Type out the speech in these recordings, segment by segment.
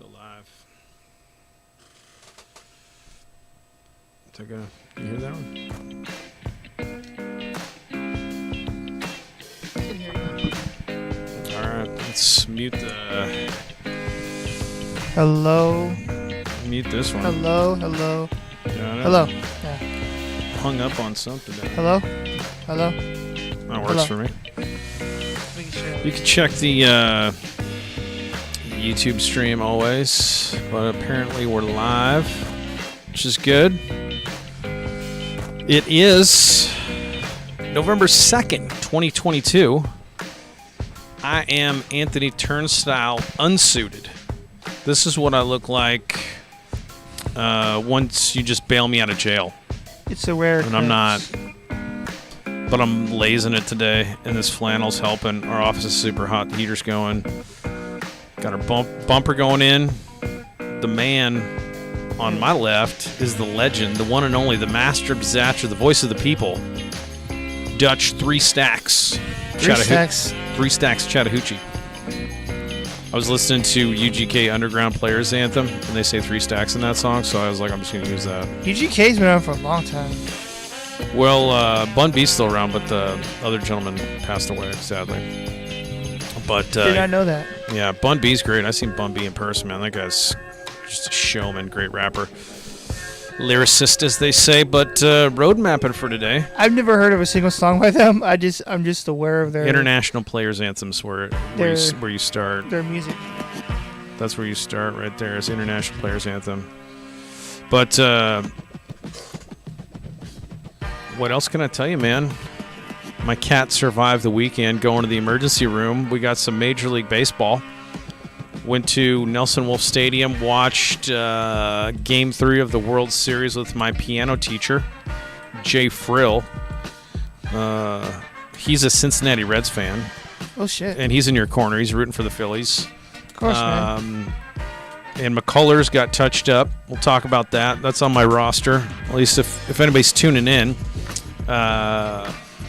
Go live. You hear that one? All right, let's mute the. Hello. Mute this one. Hello. Hello. Yeah. Hung up on something. Hello. That works for me. Sure. You can check the YouTube stream always, but apparently we're live, which is good. It is November 2nd, 2022. I am Anthony Turnstile, unsuited. This is what I look like once you just bail me out of jail. It's a rare. And I'm not, but I'm lazing it today, and this flannel's helping. Our office is super hot. The heater's going. Got our bumper going in. The man on my left is the legend, the one and only, the master of disaster, the voice of the people, Dutch Three Stacks Chattahoochee. I was listening to UGK Underground Players Anthem, and they say 3 stacks in that song, so I was like, I'm just going to use that. UGK's been around for a long time. Well, Bun B's still around, but the other gentleman passed away, sadly. But did not know that. Yeah, Bun B's great. I've seen Bun B in person, man. That guy's just a showman, great rapper. Lyricist, as they say, but road mapping for today. I've never heard of a single song by them. I'm just aware of their International Players Anthems, where you start. Their music. That's where you start right there. It's International Players Anthem. But what else can I tell you, man? My cat survived the weekend going to the emergency room. We got some Major League Baseball. Went to Nelson Wolff Stadium, watched Game 3 of the World Series with my piano teacher, Jay Frill. He's a Cincinnati Reds fan. Oh, shit. And he's in your corner. He's rooting for the Phillies. Of course, man. And McCullers got touched up. We'll talk about that. That's on my roster, at least if anybody's tuning in.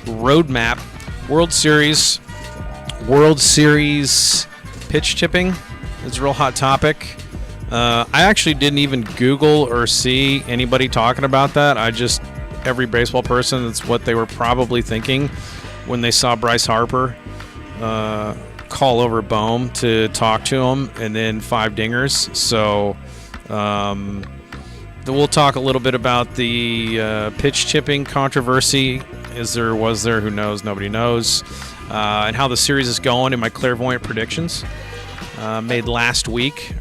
Roadmap, World Series pitch tipping is a real hot topic. I actually didn't even Google or see anybody talking about that. Every baseball person, that's what they were probably thinking when they saw Bryce Harper call over Bohm to talk to him, and then 5 dingers. So we'll talk a little bit about the pitch tipping controversy. Was there? Who knows? Nobody knows. And how the series is going, and my clairvoyant predictions made last week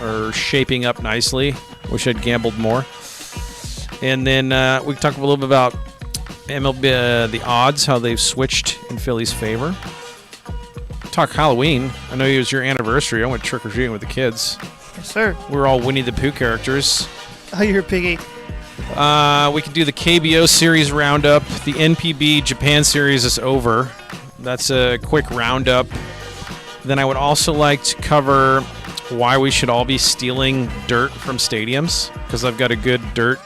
are shaping up nicely. Wish I'd gambled more. And then we can talk a little bit about MLB, the odds, how they've switched in Philly's favor. Talk Halloween. I know it was your anniversary. I went trick-or-treating with the kids. Yes, sir. We were all Winnie the Pooh characters. Oh, you're a piggy. We can do the KBO series roundup. The NPB Japan series is over. That's a quick roundup. Then I would also like to cover why we should all be stealing dirt from stadiums, because I've got a good dirt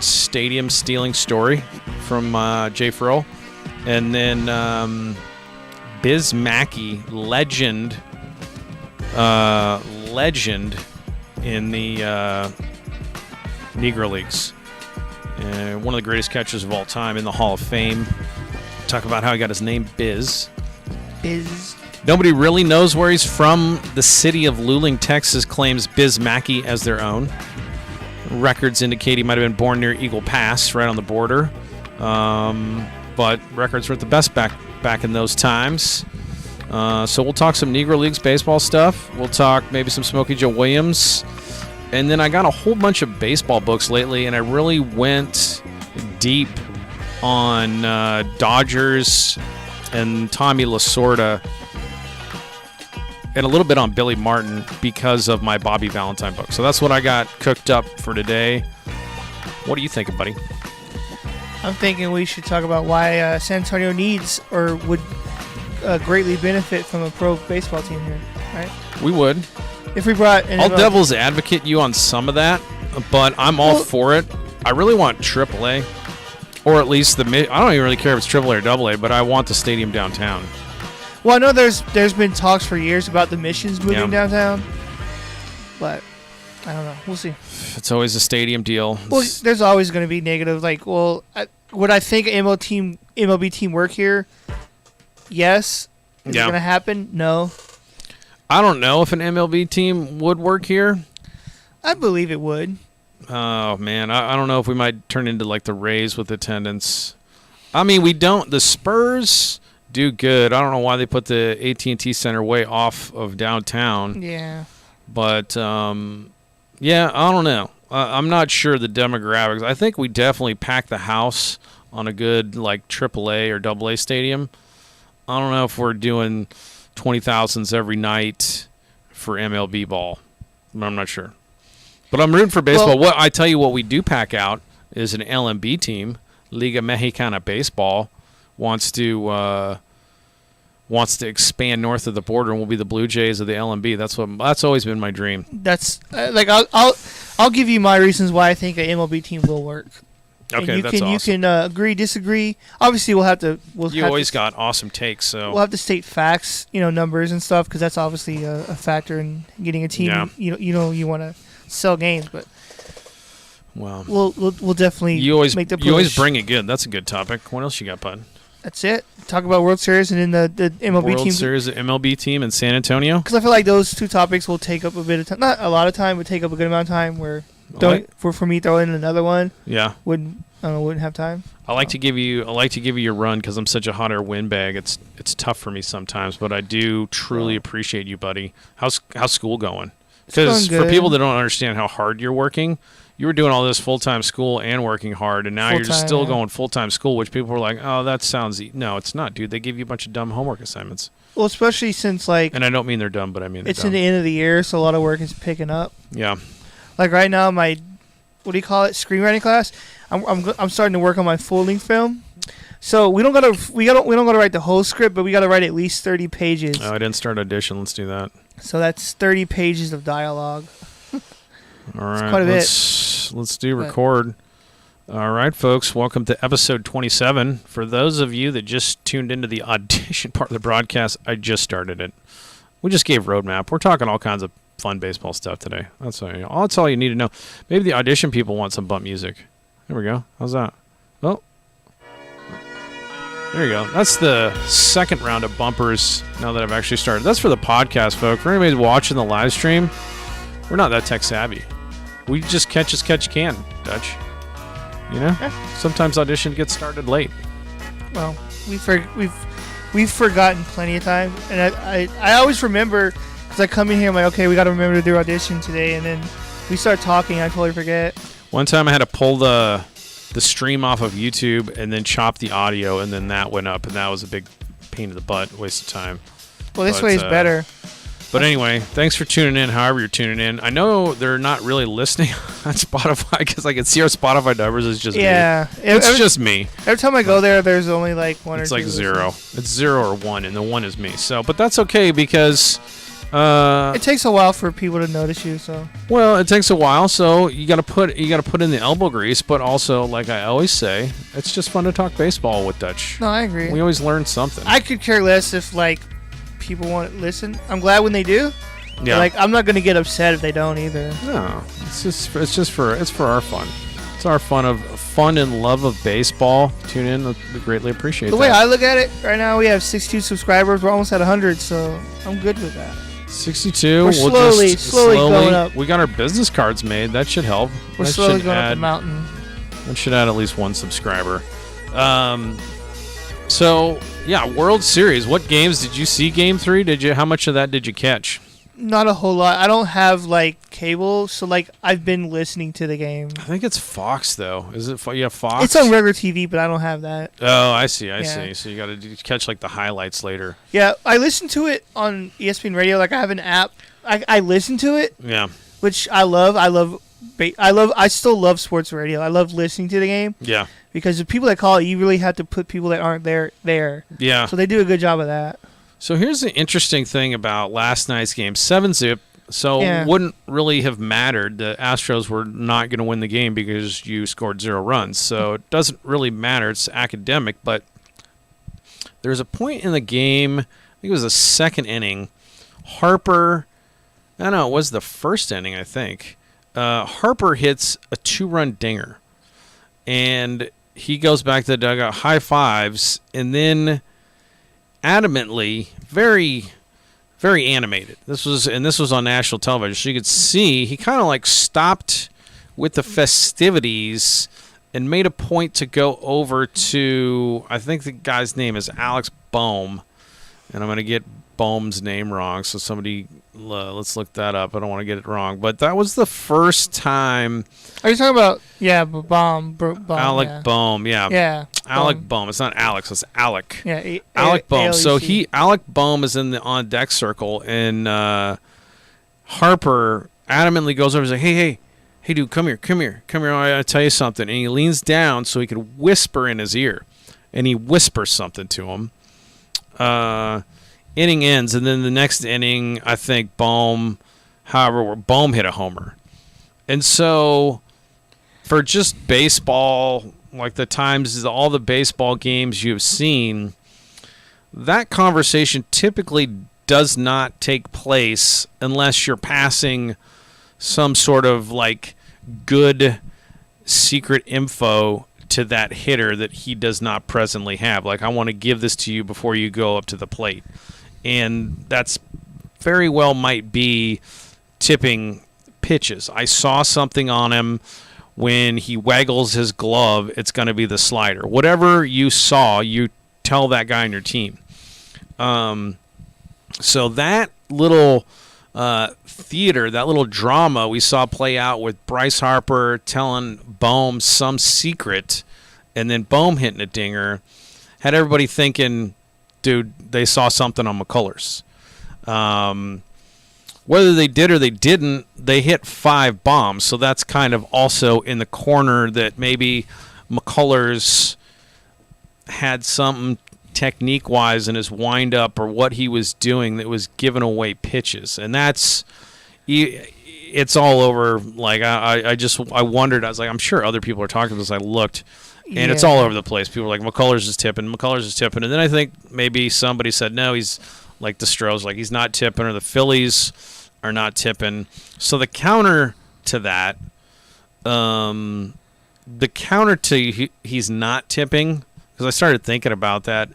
stadium stealing story from Jay Frill. And then Biz Mackey, legend in the Negro Leagues. One of the greatest catchers of all time, in the Hall of Fame. Talk about how he got his name, Biz. Nobody really knows where he's from. The city of Luling, Texas claims Biz Mackey as their own. Records indicate he might have been born near Eagle Pass, right on the border. But records were at the best back in those times. So we'll talk some Negro Leagues baseball stuff. We'll talk maybe some Smokey Joe Williams. And then I got a whole bunch of baseball books lately, and I really went deep on Dodgers and Tommy Lasorda, and a little bit on Billy Martin because of my Bobby Valentine book. So that's what I got cooked up for today. What are you thinking, buddy? I'm thinking we should talk about why San Antonio needs or would greatly benefit from a pro baseball team here, right? We would. If we brought... I'll devil's advocate you on some of that, but I'm all for it. I really want AAA, or at least I don't even really care if it's AAA or AA, but I want the stadium downtown. Well, I know there's been talks for years about the Missions moving downtown, but I don't know. We'll see. It's always a stadium deal. Well, there's always going to be negative. Like, would I think an MLB team work here? Yes. Is it going to happen? No. I don't know if an MLB team would work here. I believe it would. Oh, man. I don't know if we might turn into like the Rays with attendance. I mean, we don't. The Spurs do good. I don't know why they put the AT&T Center way off of downtown. Yeah. But, yeah, I don't know. I'm not sure the demographics. I think we definitely pack the house on a good like AAA or AA stadium. I don't know if we're doing 20,000s every night for MLB ball. I'm not sure. But I'm rooting for baseball. Well, I tell you what we do pack out is an LMB team. Liga Mexicana Baseball wants to expand north of the border, and we'll be the Blue Jays of the LMB. That's always been my dream. That's like I'll give you my reasons why I think an MLB team will work. Okay, that's awesome. You can agree, disagree. Obviously, we'll have to. You always got awesome takes, so we'll have to state facts, numbers and stuff, because that's obviously a factor in getting a team. Yeah. You want to sell games, but well, we'll definitely make the push. You always bring it good. That's a good topic. What else you got, bud? That's it. Talk about World Series and then the MLB team. World Series, the MLB team in San Antonio. Because I feel like those two topics will take up a bit of time. Not a lot of time, but take up a good amount of time. Where for me throwing in another one, wouldn't have time. I like to give you your run because I'm such a hot air windbag. It's tough for me sometimes, but I do truly appreciate you, buddy. How's school going? Because for people that don't understand how hard you're working, you were doing all this full-time school and working hard, and now you're just still going full-time school, which people are like, oh, that sounds no, it's not, dude. They give you a bunch of dumb homework assignments. Well, especially since and I don't mean they're dumb, but I mean it's in the end of the year, so a lot of work is picking up. Yeah. Like right now, my screenwriting class. I'm starting to work on my full-length film. So we don't gotta write the whole script, but we gotta write at least 30 pages. Oh, I didn't start audition. Let's do that. So that's 30 pages of dialogue. All right, quite a bit. Let's do record. All right, folks, welcome to episode 27. For those of you that just tuned into the audition part of the broadcast, I just started it. We just gave roadmap. We're talking all kinds of fun baseball stuff today. That's all you need to know. Maybe the audition people want some bump music. There we go. How's that? Oh, there you go. That's the second round of bumpers now that I've actually started. That's for the podcast, folks. For anybody watching the live stream, we're not that tech savvy. We just catch as catch can, Dutch. Sometimes audition gets started late. Well, we've forgotten plenty of time, and I always remember because I come in here, I'm like, okay, we got to remember to do audition today, and then we start talking, I totally forget. One time I had to pull the stream off of YouTube and then chop the audio, and then that went up, and that was a big pain in the butt, waste of time. Well, this way is better. But anyway, thanks for tuning in, however you're tuning in. I know they're not really listening on Spotify because I can see our Spotify numbers is just me. It's just me. Every time I go there, there's only like one or two. It's like zero. It's 0 or 1, and the 1 is me. So, but that's okay because it takes a while for people to notice you. So well, it takes a while. So you got to put in the elbow grease, but also, like I always say, it's just fun to talk baseball with Dutch. No, I agree. We always learn something. I could care less if people want to listen. I'm glad when they do. Yeah. I'm not gonna get upset if they don't either. No, it's for our fun. It's our fun and love of baseball. Tune in. We greatly appreciate that. The way I look at it, right now we have 62 subscribers. We're almost at 100, so I'm good with that. 62. We're slowly going up. We got our business cards made. That should help. We're slowly going up the mountain. That should add at least one subscriber. So yeah, World Series. What games did you see? Game 3? How much of that did you catch? Not a whole lot. I don't have cable, so I've been listening to the game. I think it's Fox though. Is it? You have Fox? It's on regular TV, but I don't have that. Oh, I see. I see. So you got to catch the highlights later. Yeah, I listen to it on ESPN Radio. I have an app. I listen to it. Yeah. Which I love. I still love sports radio. I love listening to the game. Yeah. Because the people that call it, you really have to put people that aren't there. Yeah. So they do a good job of that. So here's the interesting thing about last night's game. 7-zip. So it wouldn't really have mattered. The Astros were not going to win the game because you scored 0 runs. So it doesn't really matter. It's academic. But there's a point in the game think it was the second inning. Harper, I don't know, it was the first inning, I think. Harper hits a 2-run dinger. And he goes back to the dugout, high fives, and then adamantly, very, very animated. This was on national television, so you could see he kind of like stopped with the festivities and made a point to go over to, I think the guy's name is Alex Bohm, and I'm going to get Bohm's name wrong, so somebody, let's look that up. I don't want to get it wrong, but that was the first time. Are you talking about, Bohm? Alec Bohm, yeah. Yeah. Alec Bohm. It's not Alex, it's Alec. Yeah. Alec Bohm. So ALEC. Alec Bohm is in the on deck circle, and Harper adamantly goes over and says, hey, dude, come here. I gotta tell you something. And he leans down so he could whisper in his ear, and he whispers something to him. Inning ends, and then the next inning, I think Bohm hit a homer. And so for just baseball, like the times, all the baseball games you've seen, that conversation typically does not take place unless you're passing some sort of like good secret info to that hitter that he does not presently have. Like, I want to give this to you before you go up to the plate. And that's very well might be tipping pitches. I saw something on him when he waggles his glove, it's going to be the slider. Whatever you saw, you tell that guy on your team. So that little theater, that little drama we saw play out with Bryce Harper telling Bohm some secret and then Bohm hitting a dinger had everybody thinking, dude, they saw something on McCullers. Whether they did or they didn't, they hit 5 bombs. So that's kind of also in the corner that maybe McCullers had something technique-wise in his wind-up or what he was doing that was giving away pitches. And it's all over. Like, I wondered. I was like, I'm sure other people are talking about this. I looked. And it's all over the place. People are like, McCullers is tipping. And then I think maybe somebody said, no, he's like the Stros, like he's not tipping, or the Phillies are not tipping. So the counter to that, he's not tipping, because I started thinking about that.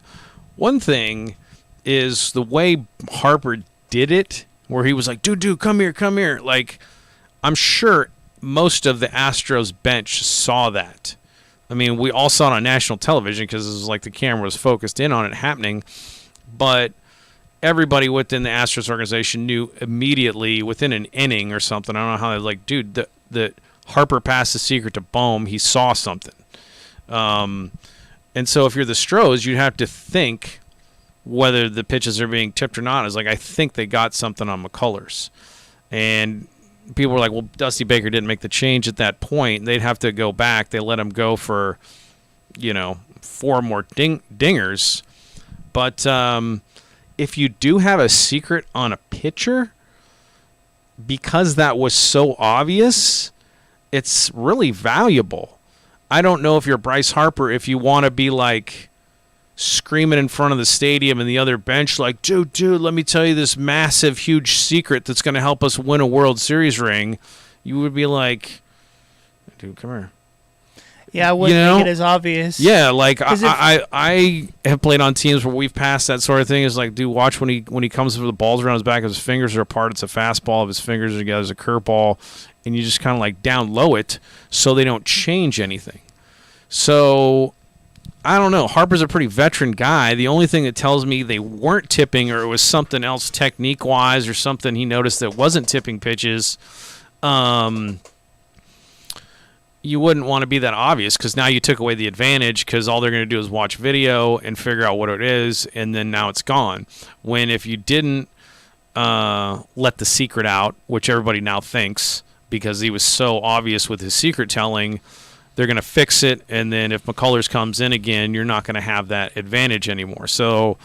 One thing is the way Harper did it, where he was like, dude, come here. Like, I'm sure most of the Astros bench saw that. I mean, we all saw it on national television because it was like the camera was focused in on it happening. But everybody within the Astros organization knew immediately within an inning or something. I don't know how they're like, dude, the Harper passed the secret to Bohm. He saw something. And so if you're the Stros, you'd have to think whether the pitches are being tipped or not. It's like, I think they got something on McCullers. And people were like, well, Dusty Baker didn't make the change at that point. They'd have to go back. They let him go for, 4 more dingers. But if you do have a secret on a pitcher, because that was so obvious, it's really valuable. I don't know if you're Bryce Harper, if you want to be like screaming in front of the stadium and the other bench like, dude, let me tell you this massive, huge secret that's going to help us win a World Series ring. You would be like, dude, come here. Yeah, I wouldn't make it as obvious. Yeah, like I have played on teams where we've passed that sort of thing. It's like, dude, watch when he comes with the balls around his back, his fingers are apart. It's a fastball. If his fingers are together, it's a curveball. And you just kind of like down low it so they don't change anything. So I don't know. Harper's a pretty veteran guy. The only thing that tells me they weren't tipping, or it was something else technique-wise, or something he noticed that wasn't tipping pitches, you wouldn't want to be that obvious, because now you took away the advantage, because all they're going to do is watch video and figure out what it is, and then now it's gone. When if you didn't let the secret out, which everybody now thinks, because he was so obvious with his secret telling, they're going to fix it, and then if McCullers comes in again, you're not going to have that advantage anymore. So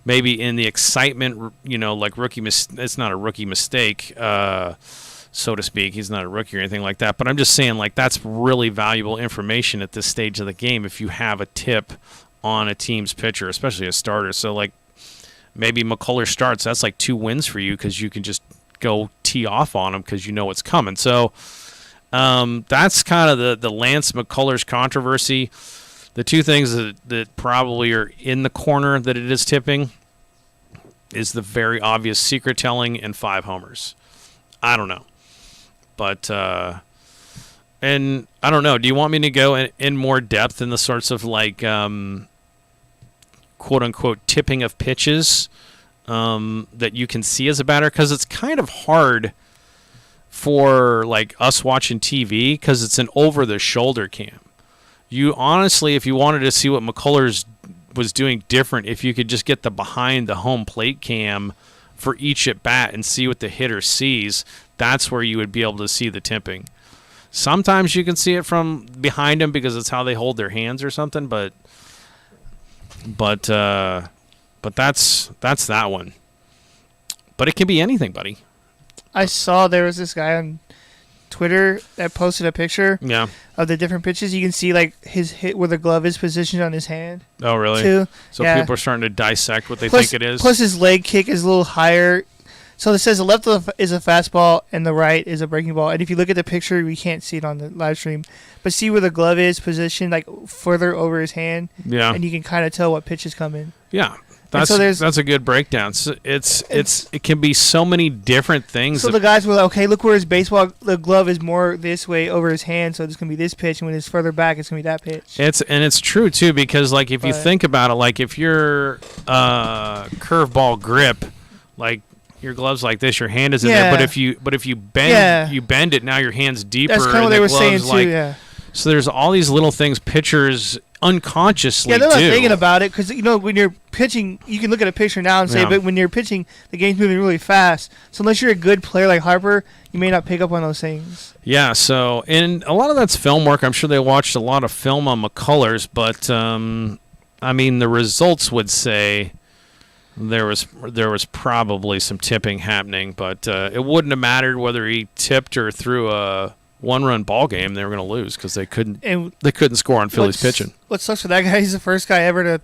maybe in the excitement, like it's not a rookie mistake, so to speak. He's not a rookie or anything like that. But I'm just saying, like, that's really valuable information at this stage of the game if you have a tip on a team's pitcher, especially a starter. So, like, maybe McCullers starts. That's like 2 wins for you because you can just go tee off on him because you know what's coming. So that's kind of the Lance McCullers controversy. The 2 things that probably are in the corner that it is tipping is the very obvious secret telling and 5 homers. I don't know. But, and I don't know. Do you want me to go in more depth in the sorts of like, quote unquote, tipping of pitches that you can see as a batter? Because it's kind of hard for like us watching TV because it's an over the shoulder cam. You honestly, if you wanted to see what McCullers was doing different, if you could just get the behind the home plate cam for each at bat and see what the hitter sees, that's where you would be able to see the tipping. Sometimes you can see it from behind them because it's how they hold their hands or something, but that's that one. But it can be anything, buddy. I saw there was this guy on Twitter that posted a picture of the different pitches. You can see like his hit where the glove is positioned on his hand. Oh, really? Too. So yeah. People are starting to dissect what they think it is. Plus his leg kick is a little higher. So it says the left is a fastball and the right is a breaking ball. And if you look at the picture, we can't see it on the live stream, but see where the glove is positioned like further over his hand. Yeah. And you can kind of tell what pitch is coming. Yeah. That's a good breakdown. So it can be so many different things. So the guys were like, okay, look where the glove is more this way over his hand, so it's gonna be this pitch, and when it's further back, it's gonna be that pitch. It's true too, because like if you think about it, like if your curveball grip, like your glove's like this, your hand is in there, but if you bend it, now your hand's deeper. That's kind of what they were saying too. Yeah. So there's all these little things pitchers unconsciously they're not do. thinking about it because when you're pitching, you can look at a picture now and say, but when you're pitching, the game's moving really fast. So unless you're a good player like Harper, you may not pick up on those things. Yeah. So and a lot of that's film work. I'm sure they watched a lot of film on McCullers, but I mean the results would say there was probably some tipping happening, but it wouldn't have mattered whether he tipped or threw a one-run ball game. They were going to lose because they couldn't score on Phillies pitching. What sucks for that guy? He's the first guy ever to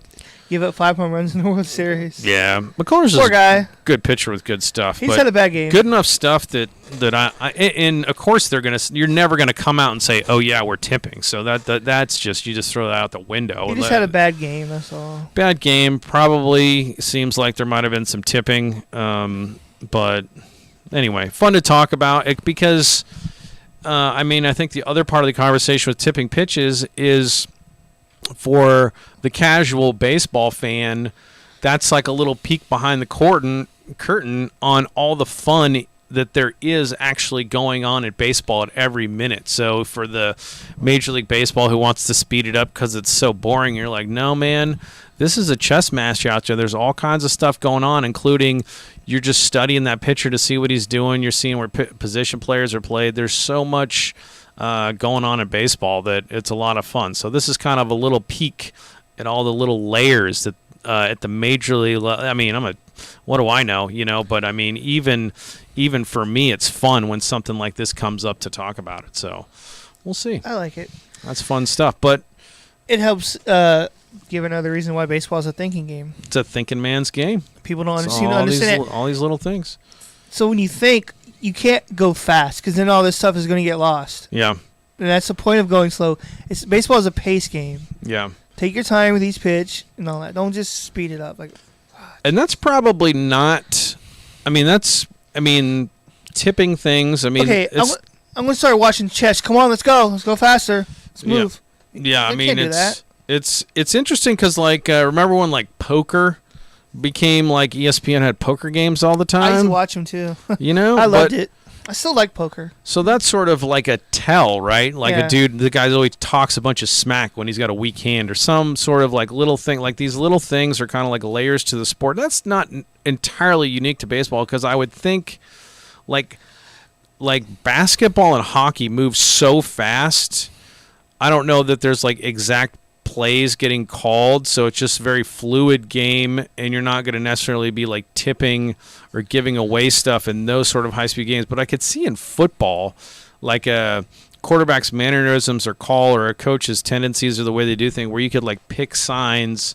give up 5 home runs in the World Series. Yeah, McCullers is a good pitcher with good stuff. He's had a bad game. Good enough stuff that I and of course you're never going to come out and say, oh yeah, we're tipping. So that's just you just throw that out the window. He just had a bad game. That's all. Bad game. Probably seems like there might have been some tipping. But anyway, fun to talk about it because. I mean, I think the other part of the conversation with tipping pitches is for the casual baseball fan, that's like a little peek behind the curtain on all the fun that there is actually going on at baseball at every minute. So for the Major League Baseball who wants to speed it up because it's so boring, you're like, no, man, this is a chess match out there. There's all kinds of stuff going on, including you're just studying that pitcher to see what he's doing. You're seeing where position players are played. There's so much going on in baseball that it's a lot of fun. So this is kind of a little peek at all the little layers that at the major league. I mean, what do I know? But I mean, even for me, it's fun when something like this comes up to talk about it. So we'll see. I like it. That's fun stuff. But it helps. Give another reason why baseball is a thinking game. It's a thinking man's game. People don't understand all these little things. So when you think, you can't go fast because then all this stuff is going to get lost. Yeah. And that's the point of going slow. Baseball is a pace game. Yeah. Take your time with each pitch and all that. Don't just speed it up. And that's probably not. I mean, tipping things. I mean, okay. I'm going to start watching chess. Come on, let's go. Let's go faster. Let's move. Yeah. I mean, it's interesting because remember when poker became ESPN had poker games all the time? I used to watch them too. I loved it. I still like poker. So that's sort of like a tell, right? The guy always talks a bunch of smack when he's got a weak hand or some sort of little thing. These little things are kind of like layers to the sport. That's not entirely unique to baseball because I would think like basketball and hockey move so fast. I don't know that there's exact plays getting called, so it's just a very fluid game, and you're not going to necessarily be tipping or giving away stuff in those sort of high-speed games. But I could see in football, a quarterback's mannerisms or call or a coach's tendencies or the way they do things, where you could pick signs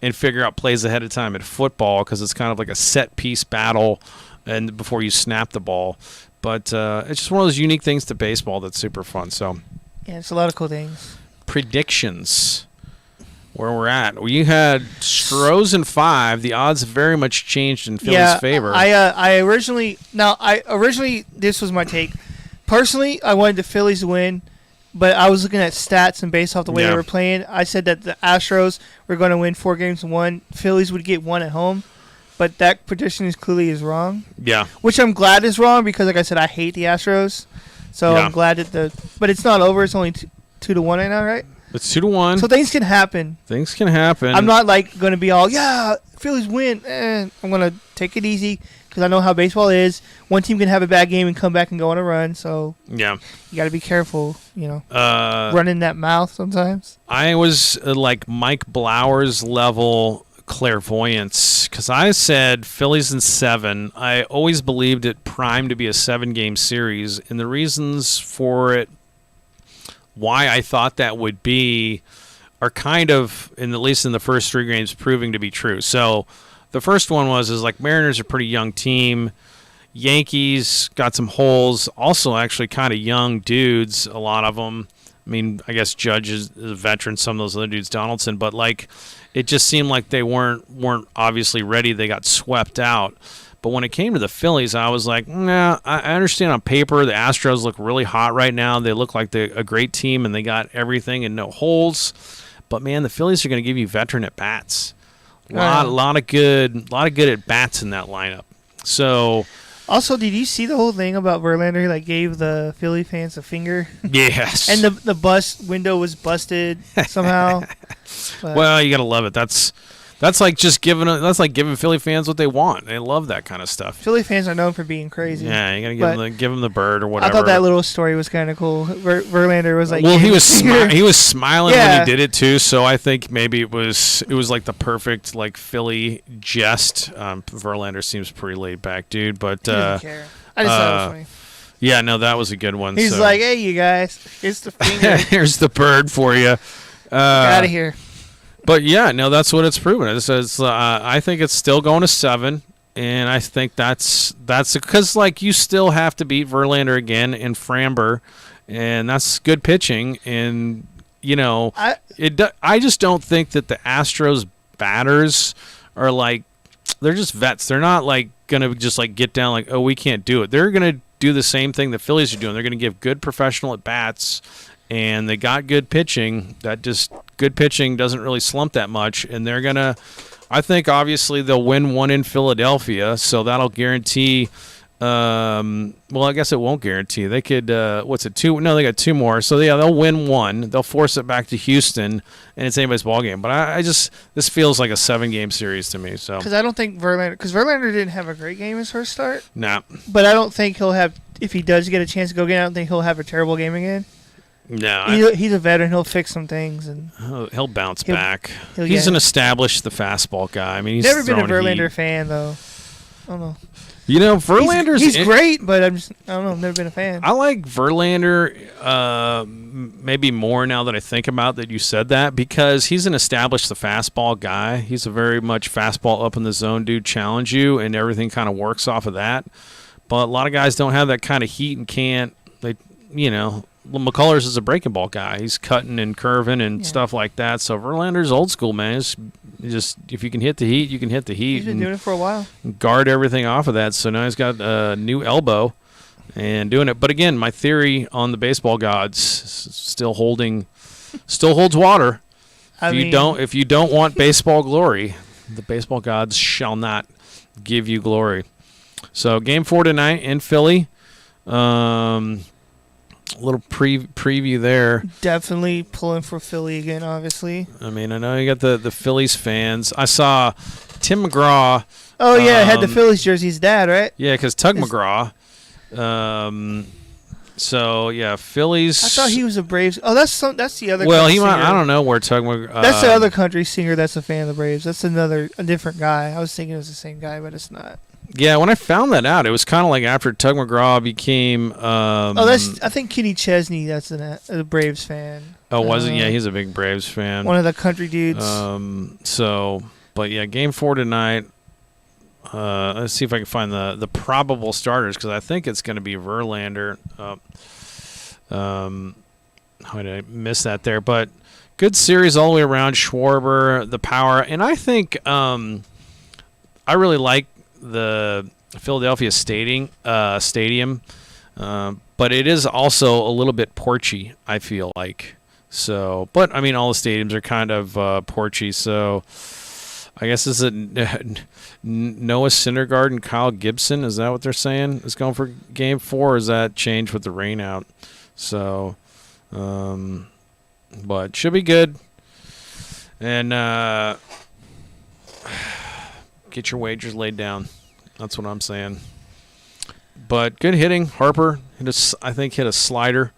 and figure out plays ahead of time at football because it's kind of like a set piece battle and before you snap the ball. But it's just one of those unique things to baseball that's super fun. So yeah, it's a lot of cool things. Predictions. Where we're at. We had Stros in 5. The odds have very much changed in Philly's favor. I originally this was my take. Personally, I wanted the Phillies to win, but I was looking at stats and based off the way they were playing, I said that the Astros were going to win 4 games to 1. Phillies would get 1 at home, but that prediction is wrong. Yeah. Which I'm glad is wrong because, like I said, I hate the Astros. So I'm glad that but it's not over. It's only 2-1 right now, right? It's 2-1. So things can happen. Things can happen. I'm not going to be all, Phillies win. I'm going to take it easy because I know how baseball is. One team can have a bad game and come back and go on a run. So you got to be careful, running that mouth sometimes. I was like Mike Blowers level clairvoyance because I said Phillies in 7. I always believed it primed to be a 7-game series, and the reasons for it, why I thought that would be, are kind of, at least in the first 3 games, proving to be true. So the first one is like Mariners are a pretty young team. Yankees got some holes, also actually kind of young dudes, a lot of them. I mean, I guess Judge is a veteran, some of those other dudes, Donaldson, but like it just seemed like they weren't obviously ready. They got swept out. But when it came to the Phillies, I was like, nah, I understand on paper the Astros look really hot right now. They look like they're a great team, and they got everything and no holes. But, man, the Phillies are going to give you veteran at-bats. A lot of good at-bats in that lineup. So also, did you see the whole thing about Verlander? He gave the Philly fans a finger. Yes. And the bus window was busted somehow. Well, you got to love it. That's like just giving Philly fans what they want. They love that kind of stuff. Philly fans are known for being crazy. Yeah, you gotta give them the bird or whatever. I thought that little story was kind of cool. Verlander was like, well, he was smiling when he did it too. So I think maybe it was like the perfect like Philly jest. Verlander seems pretty laid back dude, but he doesn't care. I just thought it was funny. Yeah, no, that was a good one. He's like, hey, you guys, here's the finger. Here's the bird for you. Get out of here. But, yeah, no, that's what it's proven. I think it's still going to 7, and I think that's because, like, you still have to beat Verlander again and Framber, and that's good pitching. And, I just don't think that the Astros batters are, like, they're just vets. They're not, like, going to just, like, get down like, oh, we can't do it. They're going to do the same thing the Phillies are doing. They're going to give good professional at-bats, and they got good pitching. Good pitching doesn't really slump that much, and they're going to – I think obviously they'll win 1 in Philadelphia, so that'll guarantee well, I guess it won't guarantee. They could 2? No, they got 2 more. So, yeah, they'll win 1. They'll force it back to Houston, and it's anybody's ball game. But I just – this feels like a 7-game series to me. So because I don't think Verlander – because Verlander didn't have a great game his first start. Nah. But I don't think he'll have – if he does get a chance to go again, I don't think he'll have a terrible game again. No, he's a veteran. He'll fix some things, and he'll bounce back. He's an established the fastball guy. I mean, he's never been a Verlander fan though. I don't know. Verlander's he's great, but I don't know. I've never been a fan. I like Verlander maybe more now that I think about that you said that because he's an established the fastball guy. He's a very much fastball up in the zone dude, challenge you, and everything kind of works off of that. But a lot of guys don't have that kind of heat and can't. McCullers is a breaking ball guy. He's cutting and curving and stuff like that. So Verlander's old school, man. It's just if you can hit the heat, you can hit the heat. He's been doing it for a while. Guard everything off of that. So now he's got a new elbow and doing it. But again, my theory on the baseball gods still holds water. If you don't want baseball glory, the baseball gods shall not give you glory. So Game 4 tonight in Philly. A little preview there. Definitely pulling for Philly again, obviously. I mean, I know you got the Phillies fans. I saw Tim McGraw. Oh, yeah, had the Phillies jersey's dad, right? Yeah, because Tug McGraw. So, yeah, Phillies. I thought he was a Braves. Oh, that's the other Well, he might, I don't know where Tug McGraw. That's the other country singer that's a fan of the Braves. That's a different guy. I was thinking it was the same guy, but it's not. Yeah, when I found that out, it was kind of like after Tug McGraw became. I think Kenny Chesney. That's a Braves fan. Oh, was it? Yeah, he's a big Braves fan. One of the country dudes. But yeah, Game 4 tonight. Let's see if I can find the probable starters, because I think it's going to be Verlander. How did I miss that there? But good series all the way around. Schwarber, the power, and I think I really like the Philadelphia stadium, but it is also a little bit porchy, I feel like. So, but I mean, all the stadiums are kind of porchy. So, I guess is it Noah Syndergaard and Kyle Gibson? Is that what they're saying? Is going for Game 4? Or is that changed with the rain out? So, but should be good. And get your wagers laid down. That's what I'm saying. But good hitting. Harper hit a slider,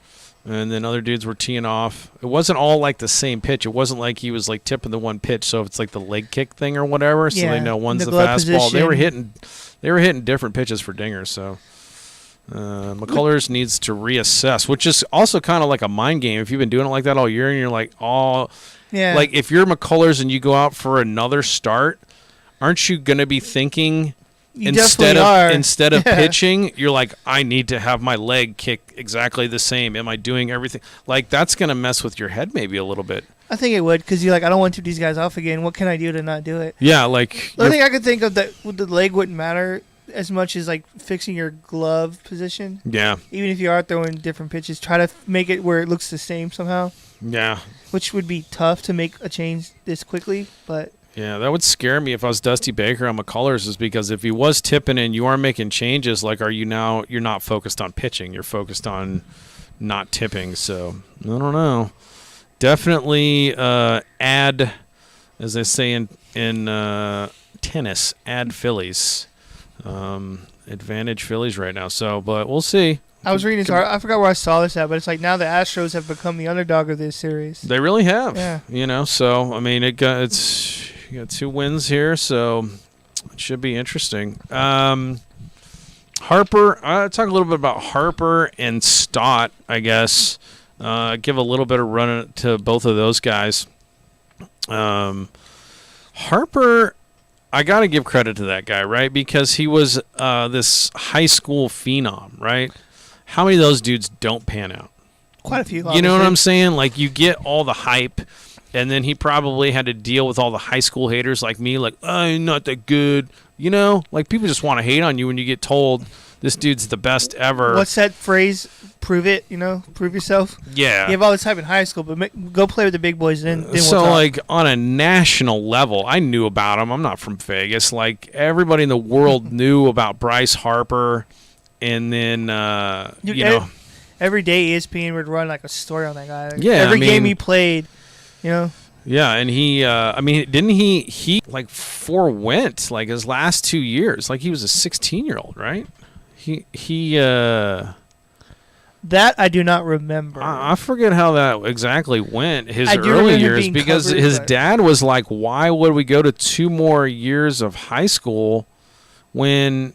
and then other dudes were teeing off. It wasn't all like the same pitch. It wasn't like he was like tipping the one pitch. So if it's like the leg kick thing or whatever, so they know one's the fastball. Position. They were hitting different pitches for dingers. So McCullers needs to reassess, which is also kind of like a mind game. If you've been doing it like that all year, and you're like, like if you're McCullers and you go out for another start, aren't you going to be thinking? Instead of pitching, you're like, I need to have my leg kick exactly the same. Am I doing everything? Like, that's going to mess with your head maybe a little bit. I think it would, because you're like, I don't want to these guys off again. What can I do to not do it? Yeah, like... The only thing I could think of that the leg wouldn't matter as much as, like, fixing your glove position. Yeah. Even if you are throwing different pitches, try to make it where it looks the same somehow. Yeah. Which would be tough to make a change this quickly, but... Yeah, that would scare me if I was Dusty Baker on McCullers, is because if he was tipping and you are making changes, like, you're not focused on pitching, you're focused on not tipping. So I don't know. Definitely add, as they say in tennis, add Phillies. Advantage Phillies right now. So, but we'll see. I was reading this. I forgot where I saw this at, but it's like now the Astros have become the underdog of this series. They really have. Yeah. So I mean, you got 2 wins here, so it should be interesting. Harper, talk a little bit about Harper and Stott, I guess. Give a little bit of run to both of those guys. Harper, I got to give credit to that guy, right? Because he was this high school phenom, right? How many of those dudes don't pan out? Quite a few. You know what I'm saying? Like, you get all the hype, and then he probably had to deal with all the high school haters like me, like, I'm not that good. You know? Like, people just want to hate on you when you get told this dude's the best ever. What's that phrase? Prove it, prove yourself. Yeah. You have all this hype in high school, but go play with the big boys then so, like, on a national level, I knew about him. I'm not from Vegas. Like, everybody in the world knew about Bryce Harper. And then, every day ESPN would run like a story on that guy. Like, yeah, every game he played, Yeah, and he, didn't he like forewent like his last 2 years? Like, he was a 16-year-old, right? That I do not remember. I forget how that exactly went. His early years, because his dad was like, "Why would we go to 2 more years of high school when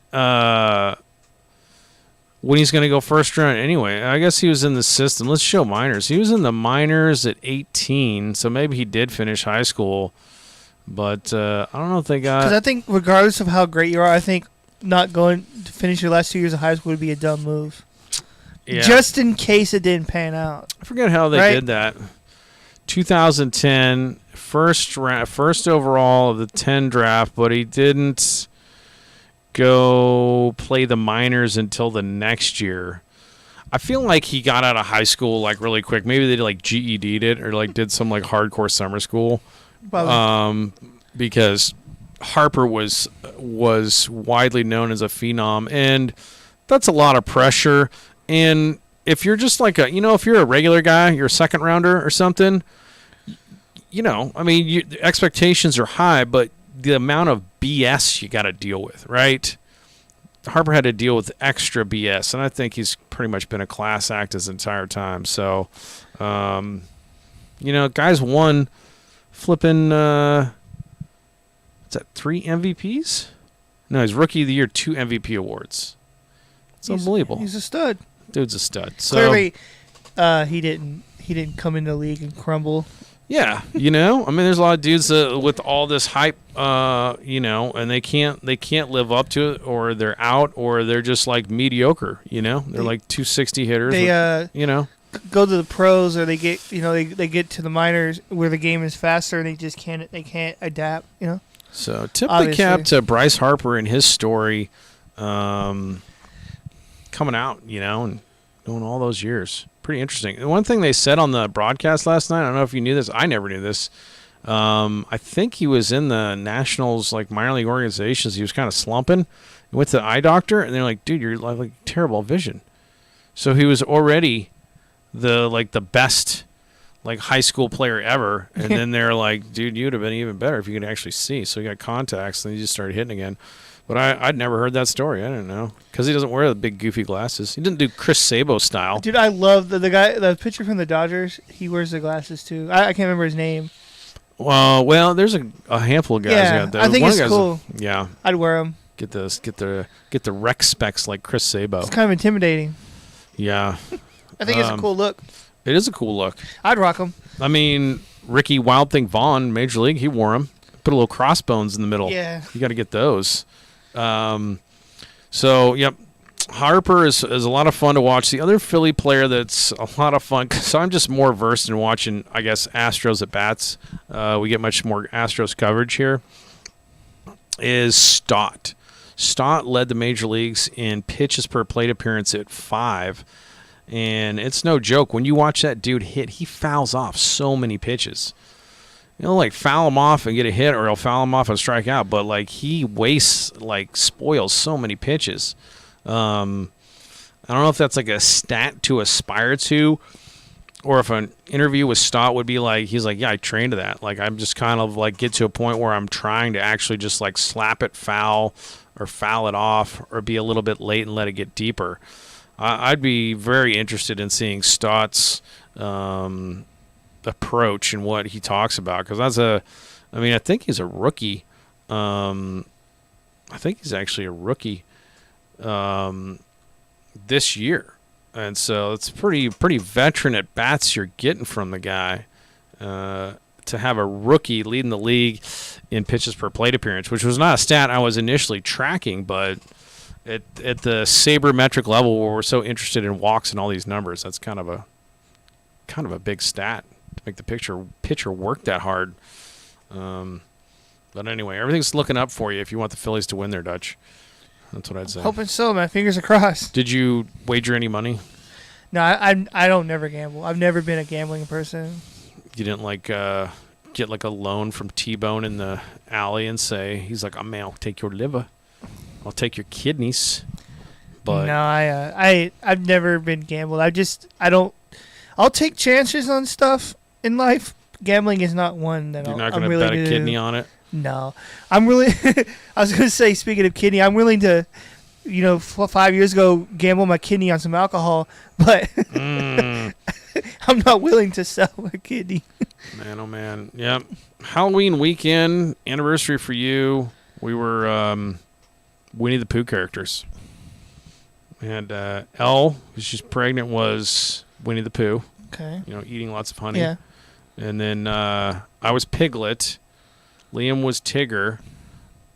he's going to go first round anyway?" I guess he was in the system. Let's show minors. He was in the minors at 18, so maybe he did finish high school. But I don't know if they got... Because I think regardless of how great you are, I think not going to finish your last 2 years of high school would be a dumb move. Yeah. Just in case it didn't pan out. I forget how they did that. 2010, first overall of the 10 draft, but he didn't go play the minors until the next year. I feel like he got out of high school like really quick. Maybe they like GED'd it or like did some like hardcore summer school. Because Harper was widely known as a phenom, and that's a lot of pressure. And if you're just like if you're a regular guy, you're a second rounder or something, expectations are high, but the amount of BS you got to deal with, right? Harper had to deal with extra BS, and I think he's pretty much been a class act his entire time. So, guys won flipping, what's that, 3 MVPs? No, he's Rookie of the Year, 2 MVP awards. It's unbelievable. He's a stud. Dude's a stud. So, clearly, He didn't come into the league and crumble. Yeah, I mean, there's a lot of dudes with all this hype, and they can't live up to it, or they're out, or they're just like mediocre. They're like 260 hitters. They go to the pros, or they get they get to the minors where the game is faster, and they just can't adapt. So tip the cap to Bryce Harper and his story, coming out, and doing all those years. Pretty interesting. And one thing they said on the broadcast last night, I don't know if you knew this. I never knew this. I think he was in the Nationals, like minor league organizations. He was kind of slumping. He went to the eye doctor, and they're like, "Dude, you're like terrible vision." So he was already the best high school player ever, and then they're like, "Dude, you'd have been even better if you could actually see." So he got contacts, and he just started hitting again. But I'd never heard that story. I didn't know. Because he doesn't wear the big goofy glasses. He didn't do Chris Sabo style. Dude, I love the pitcher from the Dodgers. He wears the glasses too. I can't remember his name. Well, there's a handful of guys. Yeah, I think it's cool. Yeah, I'd wear them. Get the rec specs like Chris Sabo. It's kind of intimidating. Yeah, I think it's a cool look. It is a cool look. I'd rock them. I mean, Ricky Wild Thing Vaughn, Major League, he wore them. Put a little crossbones in the middle. Yeah, you got to get those. So, yep, Harper is a lot of fun to watch. The other Philly player that's a lot of fun, so I'm just more versed in watching, I guess, Astros at bats. We get much more Astros coverage here, is Stott. Stott led the major leagues in pitches per plate appearance at 5, and it's no joke. When you watch that dude hit, he fouls off so many pitches. He'll foul him off and get a hit, or he'll foul him off and strike out. But he wastes, spoils so many pitches. I don't know if that's a stat to aspire to, or if an interview with Stott would be he's yeah, I trained to that. I'm just kind of get to a point where I'm trying to actually just slap it foul or foul it off or be a little bit late and let it get deeper. I'd be very interested in seeing Stott's approach and what he talks about, because I think he's a rookie. I think he's actually a rookie this year, and so it's pretty veteran at bats you're getting from the guy to have a rookie leading the league in pitches per plate appearance, which was not a stat I was initially tracking, but at the sabermetric level where we're so interested in walks and all these numbers, that's kind of a big stat to make the pitcher work that hard. But anyway, everything's looking up for you if you want the Phillies to win there, Dutch. That's what I'd say. Hoping so, man. Fingers are crossed. Did you wager any money? No, I don't never gamble. I've never been a gambling person. You didn't get a loan from T-Bone in the alley and say, he's like, "Oh man, I'll take your liver, I'll take your kidneys." But no, I've never been gambled. I'll take chances on stuff in life. Gambling is not one that you're not going to bet a kidney on it. No, I'm really. I was going to say, speaking of kidney, I'm willing to, 5 years ago, gamble my kidney on some alcohol, but I'm not willing to sell my kidney. Man, oh man, yeah. Halloween weekend anniversary for you. We were Winnie the Pooh characters, and Elle, she's pregnant, was Winnie the Pooh. Okay. Eating lots of honey. Yeah. And then I was Piglet. Liam was Tigger.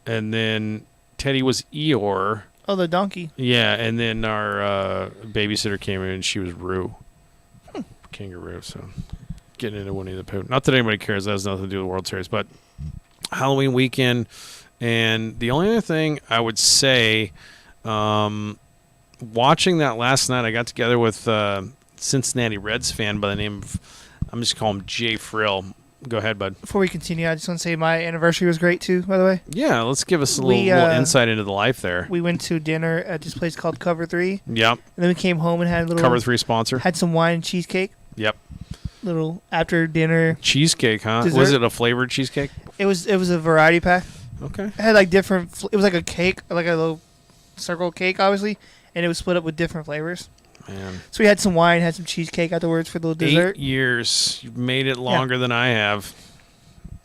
And then Teddy was Eeyore. Oh, the donkey. Yeah, and then our babysitter came in and she was Roo. Kangaroo, so getting into Winnie the Pooh. Not that anybody cares. That has nothing to do with the World Series. But Halloween weekend. And the only other thing I would say, watching that last night, I got together with Cincinnati Reds fan by the name of, I'm just calling him Jay Frill. Go ahead, bud. Before we continue, I just want to say my anniversary was great too, by the way. Yeah, let's give us a little insight into the life there. We went to dinner at this place called Cover 3. Yep. And then we came home and had a little... Cover 3 sponsor. Had some wine and cheesecake. Yep. Little after dinner. Cheesecake, huh? Dessert. Was it a flavored cheesecake? It was a variety pack. Okay. It had different... It was like a cake, like a little circle cake, obviously. And it was split up with different flavors. Man. So we had some wine, had some cheesecake afterwards for the little dessert. 8 years. You've made it longer than I have.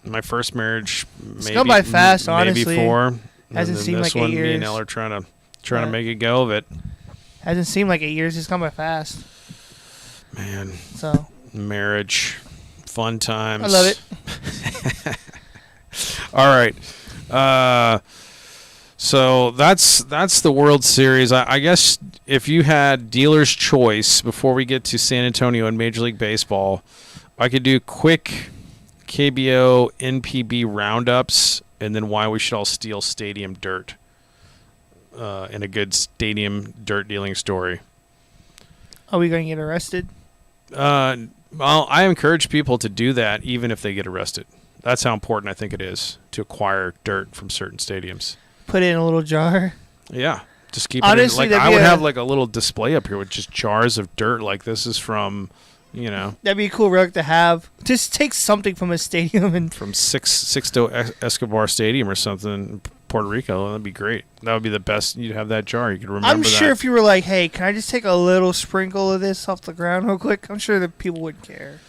My first marriage, it's gone by fast, honestly. Maybe 4. Hasn't seemed like 8 years. Me and Elle are trying to make a go of it. Hasn't seemed like 8 years. It's gone by fast. Man. So Marriage. Fun times. I love it. All right. So that's the World Series. I guess if you had dealer's choice before we get to San Antonio and Major League Baseball, I could do quick KBO NPB roundups and then why we should all steal stadium dirt in a good stadium dirt dealing story. Are we going to get arrested? Well, I encourage people to do that even if they get arrested. That's how important I think it is to acquire dirt from certain stadiums. Put it in a little jar. Yeah. Just keep Honestly, it in. Like, I would have like a little display up here with just jars of dirt. Like, this is from, That'd be a cool relic to have. Just take something from a stadium and from Sixto Escobar Stadium or something in Puerto Rico. That'd be great. That would be the best. You'd have that jar. You could remember I'm that. sure if you were like, hey, can I just take a little sprinkle of this off the ground real quick? I'm sure that people wouldn't care.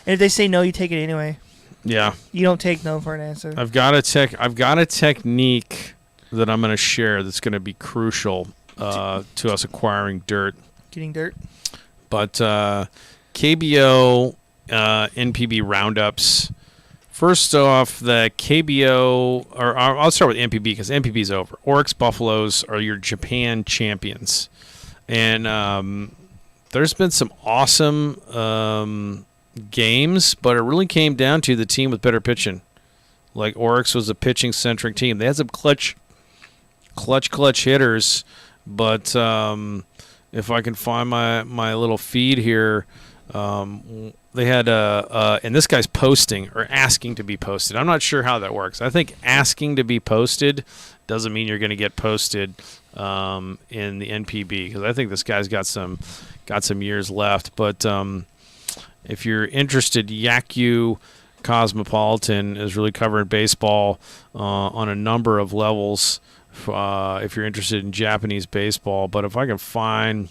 And if they say no, you take it anyway. Yeah. You don't take no for an answer. I've got a technique that I'm going to share that's going to be crucial to us acquiring dirt. Getting dirt. But KBO NPB roundups. First off, the KBO, or I'll start with NPB because NPB is over. Oryx Buffaloes are your Japan champions. And there's been some awesome games, but it really came down to the team with better pitching. Like Oryx was a pitching-centric team. They had some clutch hitters, but if I can find my little feed here, they had and this guy's posting or asking to be posted. I'm not sure how that works. I think asking to be posted doesn't mean you're going to get posted in the NPB because I think this guy's got some years left. But if you're interested, Yaku Cosmopolitan is really covering baseball on a number of levels. If you're interested in Japanese baseball, but if I can find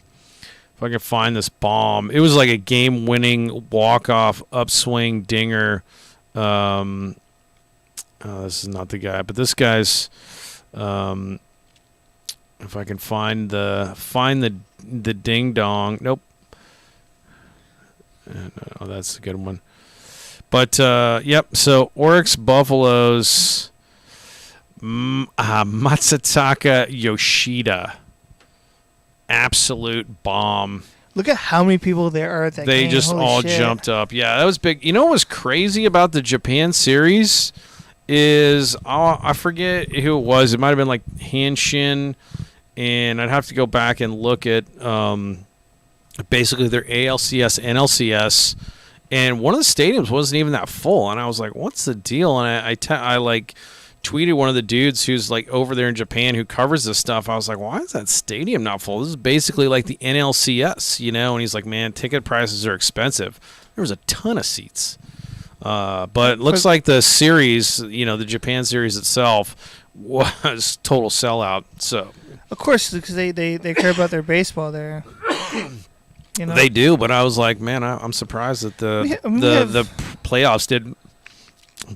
this bomb, it was like a game-winning walk-off upswing dinger. This is not the guy, but this guy's. If I can find the ding dong, nope. No, that's a good one. But yep. So Oryx Buffaloes, Matsutaka Yoshida, absolute bomb. Look at how many people there are at that They game. just Holy all shit. jumped up. Yeah, that was big. You know what was crazy about the Japan series is I forget who it was. It might have been like Hanshin, and I'd have to go back and look at basically their ALCS, NLCS, and one of the stadiums wasn't even that full. And I was like, "What's the deal?" And I like tweeted one of the dudes who's like over there in Japan who covers this stuff. I was like, why is that stadium not full? This is basically like the NLCS, And he's like, man, ticket prices are expensive. There was a ton of seats. But it looks like the series, the Japan series itself was total sellout. So Of course, because they care about their baseball there. They do, but I was like, man, I'm surprised that the playoffs did.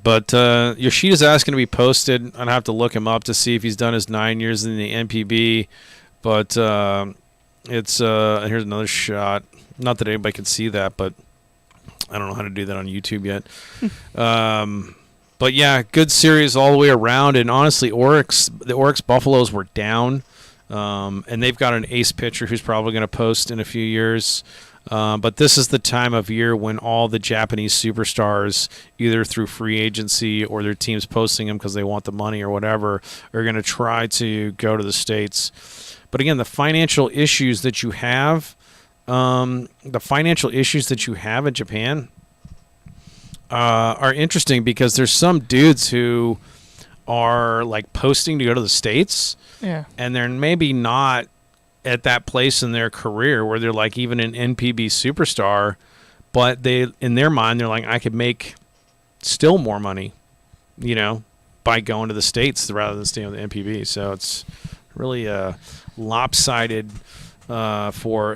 But Yoshida's asking to be posted. I'd have to look him up to see if he's done his 9 years in the NPB. But it's here's another shot. Not that anybody can see that, but I don't know how to do that on YouTube yet. But yeah, good series all the way around. And honestly, the Oryx Buffaloes were down, and they've got an ace pitcher who's probably going to post in a few years. But this is the time of year when all the Japanese superstars, either through free agency or their teams posting them because they want the money or whatever, are going to try to go to the States. But again, the financial issues that you have in Japan are interesting because there's some dudes who are like posting to go to the States, and they're maybe not at that place in their career where they're like even an NPB superstar, but they, in their mind, they're like, I could make still more money, by going to the States rather than staying on the NPB. So it's really lopsided for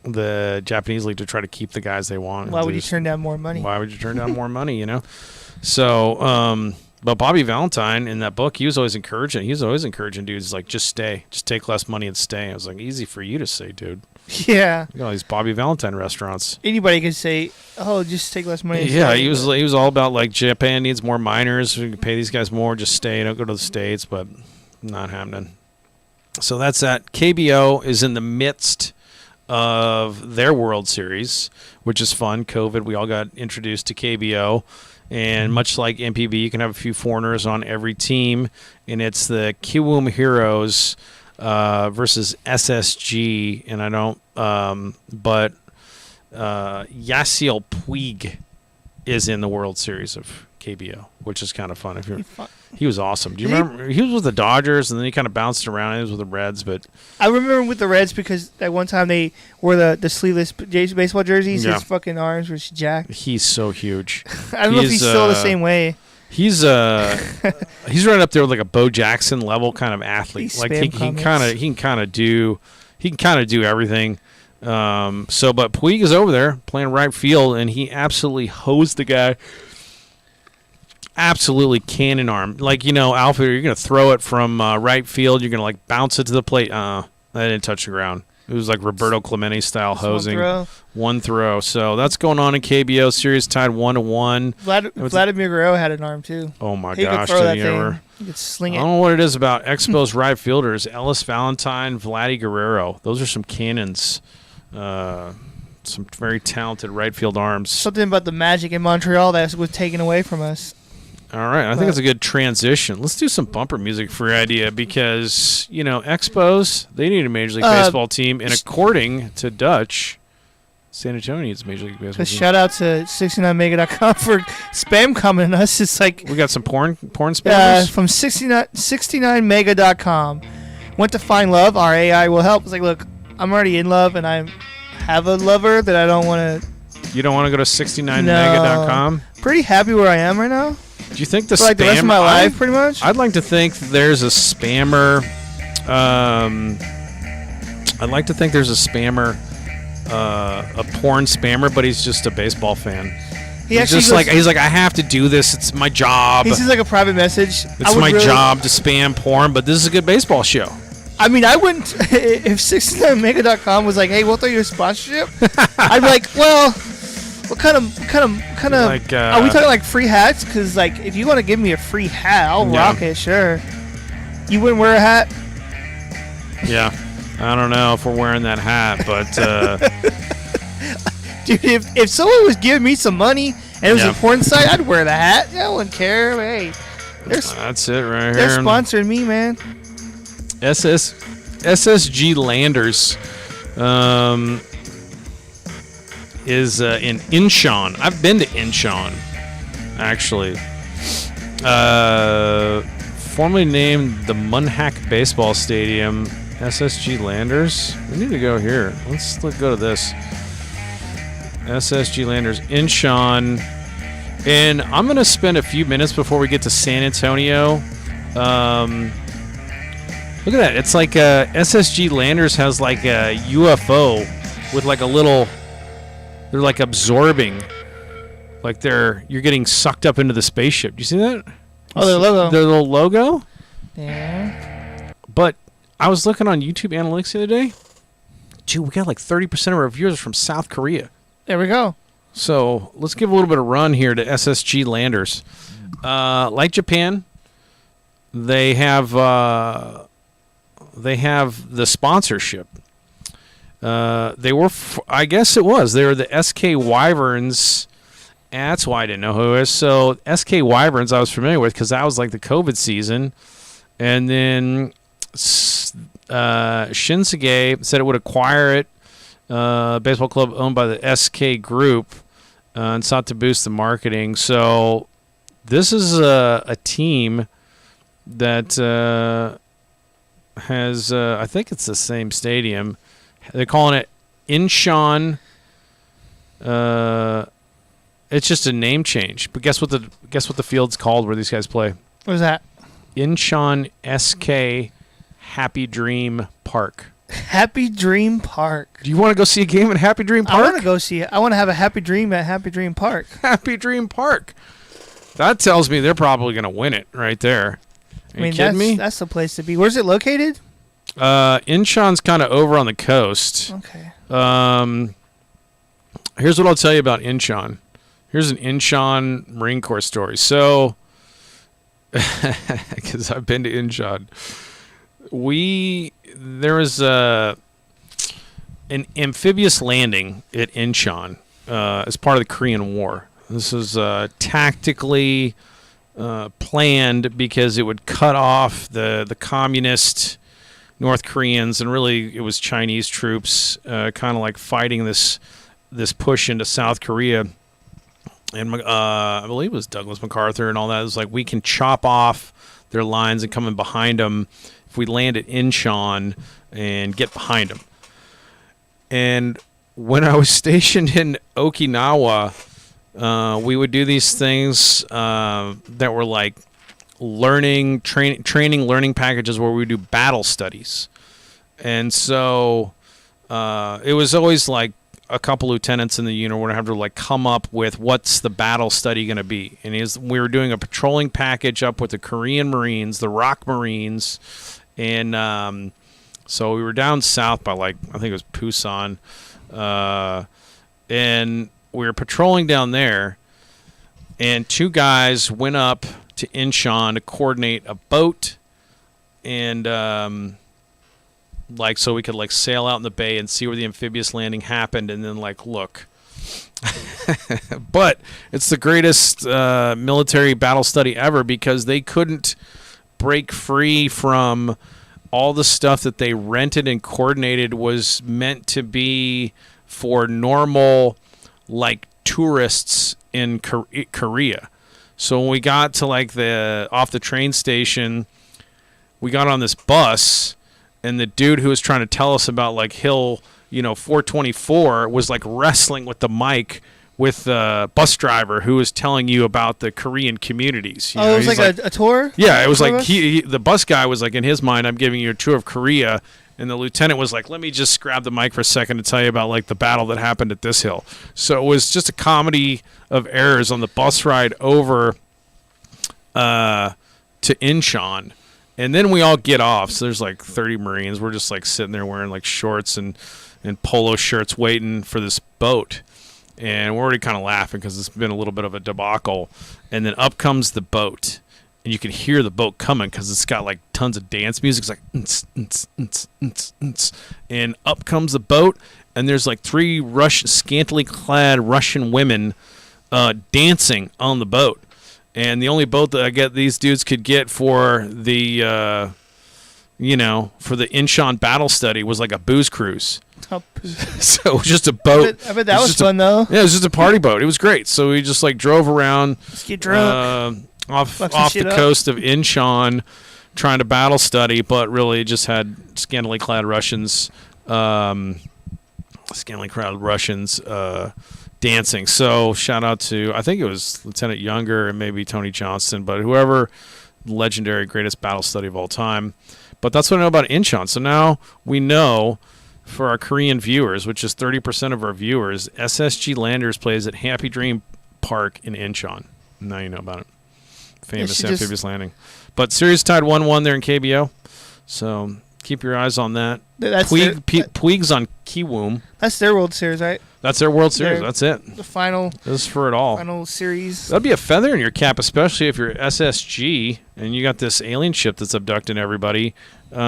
the Japanese league to try to keep the guys they want. Why would you turn down more money? Why would you turn down more money, So, but Bobby Valentine in that book, he was always encouraging dudes like, just stay, just take less money and stay. I was like, easy for you to say, dude. Yeah. You got all these Bobby Valentine restaurants. Anybody could say, "Oh, just take less money." Yeah, he was all about like Japan needs more minors. We can pay these guys more. Just stay. Don't go to the States. But not happening. So that's that. KBO is in the midst of their World Series, which is fun. COVID, we all got introduced to KBO. And much like MPB, you can have a few foreigners on every team. And it's the Kiwoom Heroes versus SSG. And I don't, but Yasiel Puig is in the World Series of KBO, which is kind of fun. He was awesome. Do you remember? He was with the Dodgers, and then he kind of bounced around. He was with the Reds, but I remember him with the Reds because that one time they wore the sleeveless baseball jerseys. Yeah. His fucking arms were jacked. He's so huge. I don't know if he's still the same way. He's right up there with like a Bo Jackson level kind of athlete. Like he can kind of do everything. But Puig is over there playing right field, and he absolutely hosed the guy. Absolutely cannon arm. Like, Alfred, you're going to throw it from right field. You're going to, like, bounce it to the plate. That didn't touch the ground. It was like Roberto Clemente style hosing. One throw. So that's going on in KBO. Series tied 1-1. Vladimir Guerrero had an arm, too. Oh, my gosh. Did he ever? He could sling it. I don't know what it is about Expos right fielders. Ellis Valentine, Vladdy Guerrero. Those are some cannons. Some very talented right field arms. Something about the magic in Montreal that was taken away from us. All right, I think it's a good transition. Let's do some bumper music for your idea because, Expos, they need a Major League Baseball team, and according to Dutch, San Antonio needs a Major League Baseball team. Shout out to 69mega.com for spam commenting us. It's like we got some porn spammers? From 69mega.com. Went to find love. Our AI will help. It's like, look, I'm already in love, and I have a lover that I don't want to. You don't want to go to 69mega.com? Pretty happy where I am right now. Do you think the rest of my life, pretty much? I'd like to think there's a spammer. I'd like to think there's a spammer, a porn spammer, but he's just a baseball fan. He's like, I have to do this. It's my job. He sends like a private message. It's my job to spam porn, but this is a good baseball show. I mean, I wouldn't. If 69mega.com was like, hey, we'll throw you a sponsorship, I'd be like, well. What kind of? Like, are we talking like free hats? Because like, if you want to give me a free hat, I'll rock it. Sure. You wouldn't wear a hat? Yeah, I don't know if we're wearing that hat, but dude, if someone was giving me some money and it was a porn site, I'd wear the hat. I wouldn't care. Hey, that's it right here. They're sponsoring me, man. SSG Landers. Is in Incheon. I've been to Incheon, actually. Formerly named the Munhak Baseball Stadium. SSG Landers. We need to go here. Let's go to this. SSG Landers, Incheon. And I'm going to spend a few minutes before we get to San Antonio. Look at that. It's like SSG Landers has like a UFO with like a little... They're like absorbing, like you're getting sucked up into the spaceship. Do you see that? Oh, their logo. Their little logo? Yeah. But I was looking on YouTube Analytics the other day. Dude, we got like 30% of our viewers from South Korea. There we go. So let's give a little bit of run here to SSG Landers. Like Japan, they have the sponsorship. They were, I guess it was. They were the SK Wyverns. That's why I didn't know who it was. So SK Wyverns I was familiar with because that was like the COVID season. And then Shinsegae said it would acquire it. Baseball club owned by the SK Group and sought to boost the marketing. So this is a team that has, I think it's the same stadium. They're calling it Incheon. It's just a name change. But guess what the field's called where these guys play? What is that? Incheon SK Happy Dream Park. Happy Dream Park. Do you want to go see a game at Happy Dream Park? I want to go see it. I want to have a happy dream at Happy Dream Park. Happy Dream Park. That tells me they're probably going to win it right there. Are you kidding me? That's the place to be. Where's it located? Incheon's kind of over on the coast. Okay. Here's what I'll tell you about Incheon. Here's an Incheon Marine Corps story. So, because I've been to Incheon, there was an amphibious landing at Incheon as part of the Korean War. This was tactically planned because it would cut off the communist North Koreans, and really it was Chinese troops kind of like fighting this push into South Korea. And I believe it was Douglas MacArthur and all that. It was like, we can chop off their lines and come in behind them if we land at Incheon and get behind them. And when I was stationed in Okinawa, we would do these things that were like learning packages where we would do battle studies. And so it was always like a couple lieutenants in the unit would have to like come up with what's the battle study going to be. And we were doing a patrolling package up with the Korean Marines, the Rock Marines, and so we were down south by like, I think it was Pusan, and we were patrolling down there, and two guys went up to Incheon to coordinate a boat, and like so we could like sail out in the bay and see where the amphibious landing happened, and then like look. But it's the greatest military battle study ever because they couldn't break free from all the stuff that they rented and coordinated was meant to be for normal like tourists in Korea. So when we got to like off the train station, we got on this bus, and the dude who was trying to tell us about like Hill, 424 was like wrestling with the mic with the bus driver who was telling you about the Korean communities. It was like a tour? Yeah, it was like the bus guy was like, in his mind, I'm giving you a tour of Korea. And the lieutenant was like, let me just grab the mic for a second to tell you about like the battle that happened at this hill. So it was just a comedy of errors on the bus ride over to Incheon. And then we all get off. So there's like 30 Marines. We're just like sitting there wearing like shorts and polo shirts waiting for this boat. And we're already kind of laughing because it's been a little bit of a debacle. And then up comes the boat. And you can hear the boat coming because it's got like tons of dance music. It's like, and up comes the boat, and there's like three scantily clad Russian women dancing on the boat. And the only boat that these dudes could get for the, for the Incheon battle study was like a booze cruise. So it was just a boat. I bet that was fun though. Yeah, it was just a party boat. It was great. So we just like drove around. Let's get drunk. Off the coast of Incheon, trying to battle study, but really just had scantily clad Russians dancing. So shout out to, I think it was Lieutenant Younger and maybe Tony Johnston, but whoever, legendary greatest battle study of all time. But that's what I know about Incheon. So now we know for our Korean viewers, which is 30% of our viewers, SSG Landers plays at Happy Dream Park in Incheon. Now you know about it. Famous amphibious landing. But series tied 1-1 there in KBO. So keep your eyes on that. Puig's on Kiwoom. That's their World Series, right? That's their World Series. That's it. The final. This is for it all. Final series. That'd be a feather in your cap, especially if you're SSG and you got this alien ship that's abducting everybody. You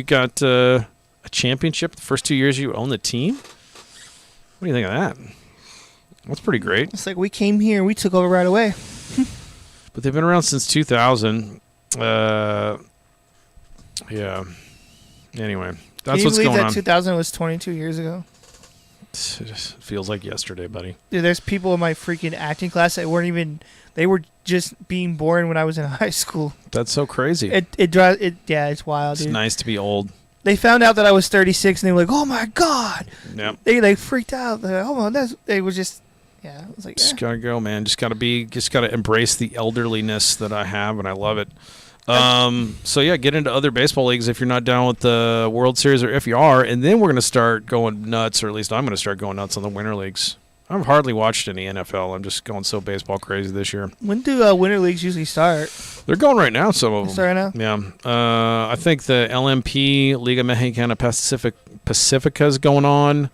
got a championship the first 2 years you own the team. What do you think of that? That's pretty great. It's like we came here, we took over right away. But they've been around since 2000. Yeah. Anyway, that's what's going on. Can you believe that 2000 was 22 years ago? It just feels like yesterday, buddy. Dude, there's people in my freaking acting class that weren't even, they were just being born when I was in high school. That's so crazy. It's wild, dude. It's nice to be old. They found out that I was 36 and they were like, "Oh my god!" Yep. They freaked out. They're like, "Oh, they were just." Yeah, I was like, just gotta go, man. Just gotta embrace the elderliness that I have, and I love it. So yeah, get into other baseball leagues if you're not down with the World Series, or if you are, and then we're gonna start going nuts, or at least I'm gonna start going nuts on the winter leagues. I've hardly watched any NFL. I'm just going so baseball crazy this year. When do winter leagues usually start? They're going right now, some of them. Start now? Yeah. I think the LMP, Liga Mexicana Pacifica is going on.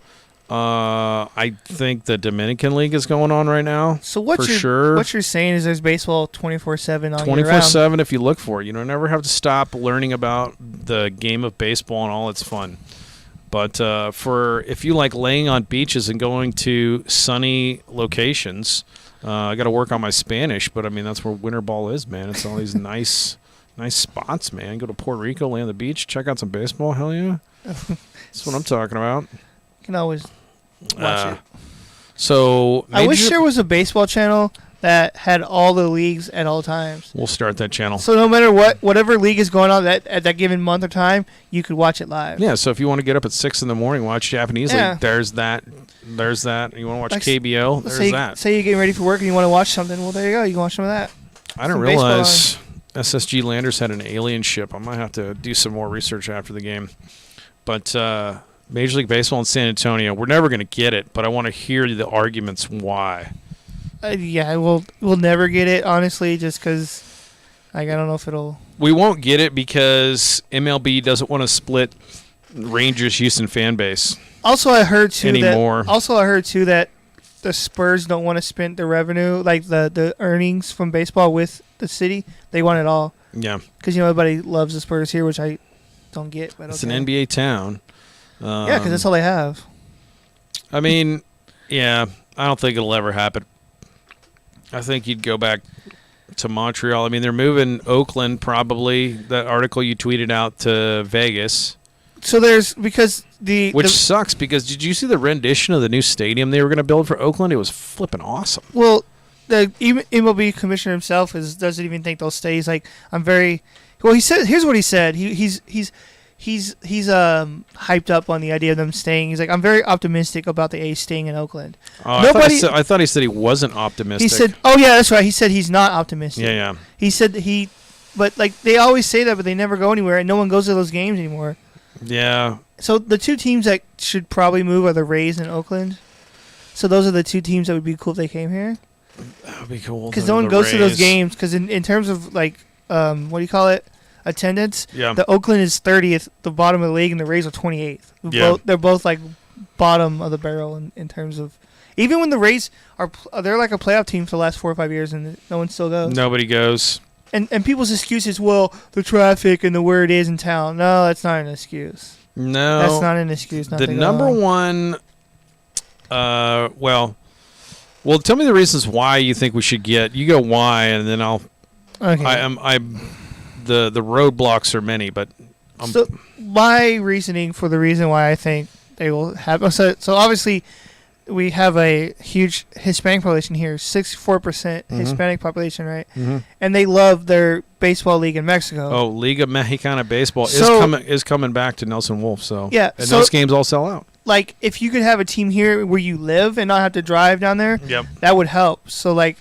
I think the Dominican League is going on right now. So what you're saying is there's baseball 24/7 on 24/7 if you look for it. You don't never have to stop learning about the game of baseball and all its fun. But if you like laying on beaches and going to sunny locations, I got to work on my Spanish. But I mean that's where winter ball is, man. It's all these nice spots, man. Go to Puerto Rico, lay on the beach, check out some baseball. Hell yeah, that's what I'm talking about. You can always watch it. So I wish there was a baseball channel that had all the leagues at all times. We'll start that channel. So no matter whatever league is going on at that given month or time, you could watch it live. Yeah. So if you want to get up at 6 a.m, watch Japanese League, there's that. There's that. You want to watch KBO? There's that. Say you're getting ready for work and you want to watch something. Well, there you go. You can watch some of that. I didn't realize SSG Landers had an alien ship. I might have to do some more research after the game. But Major League Baseball in San Antonio, we're never going to get it, but I want to hear the arguments why. Yeah, we'll never get it, honestly, just because I don't know if it'll... We won't get it because MLB doesn't want to split Rangers-Houston fan base. Also, I heard, too, anymore. that the Spurs don't want to spend the revenue, like the earnings from baseball with the city. They want it all. Yeah. Because, everybody loves the Spurs here, which I don't get. But it's an NBA town. Yeah, because that's all they have. I mean, yeah, I don't think it'll ever happen. I think you'd go back to Montreal. I mean, they're moving Oakland probably. That article you tweeted out to Vegas. So which sucks because did you see the rendition of the new stadium they were going to build for Oakland? It was flipping awesome. Well, the MLB commissioner himself doesn't even think they'll stay. He's like, he said. Here's what he said. He's hyped up on the idea of them staying. He's like, I'm very optimistic about the A's staying in Oakland. Oh, I thought he said he wasn't optimistic. He said, oh yeah, that's right. He said he's not optimistic. Yeah. He said that but like they always say that, but they never go anywhere, and no one goes to those games anymore. Yeah. So the two teams that should probably move are the Rays and Oakland. So those are the two teams that would be cool if they came here. That would be cool. Because no one goes to those games. Because in terms of like, what do you call it? Attendance. Yeah. The Oakland is 30th, the bottom of the league, and the Rays are 28th. They're both like bottom of the barrel in terms of. Even when the Rays they're like a playoff team for the last 4 or 5 years, and no one still goes. Nobody goes. And people's excuse is, well, the traffic and the where it is in town. No, that's not an excuse. No, that's not an excuse. The number one. Well, tell me the reasons why you think we should get. You go why, and then I'll. Okay. The roadblocks are many, but so my reasoning for the reason why I think they will have so obviously we have a huge Hispanic population here, 64% Hispanic population, right? Mm-hmm. And they love their baseball league in Mexico. Oh, Liga Mexicana Baseball is coming back to Nelson Wolf, so yeah, and those games all sell out. Like if you could have a team here where you live and not have to drive down there, that would help. So like.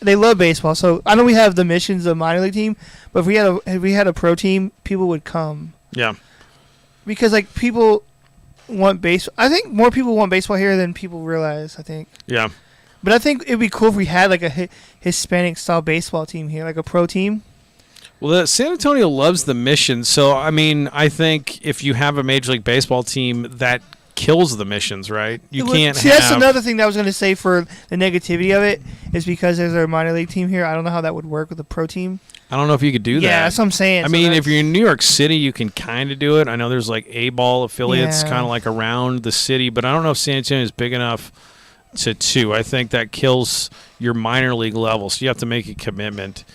They love baseball, so I know we have the Missions, the minor league team, but if we had a pro team, people would come. Yeah. Because like people want baseball. I think more people want baseball here than people realize. I think. Yeah. But I think it'd be cool if we had like a Hispanic style baseball team here, like a pro team. Well, San Antonio loves the Mission, so I mean, I think if you have a Major League Baseball team that kills the Missions, right? That's another thing that I was going to say for the negativity of it is because there's a minor league team here. I don't know how that would work with a pro team. I don't know if you could do that. Yeah, that's what I'm saying. I mean, if you're in New York City, you can kind of do it. I know there's like A-ball affiliates kind of like around the city, but I don't know if San Antonio is big enough to. I think that kills your minor league level, so you have to make a commitment.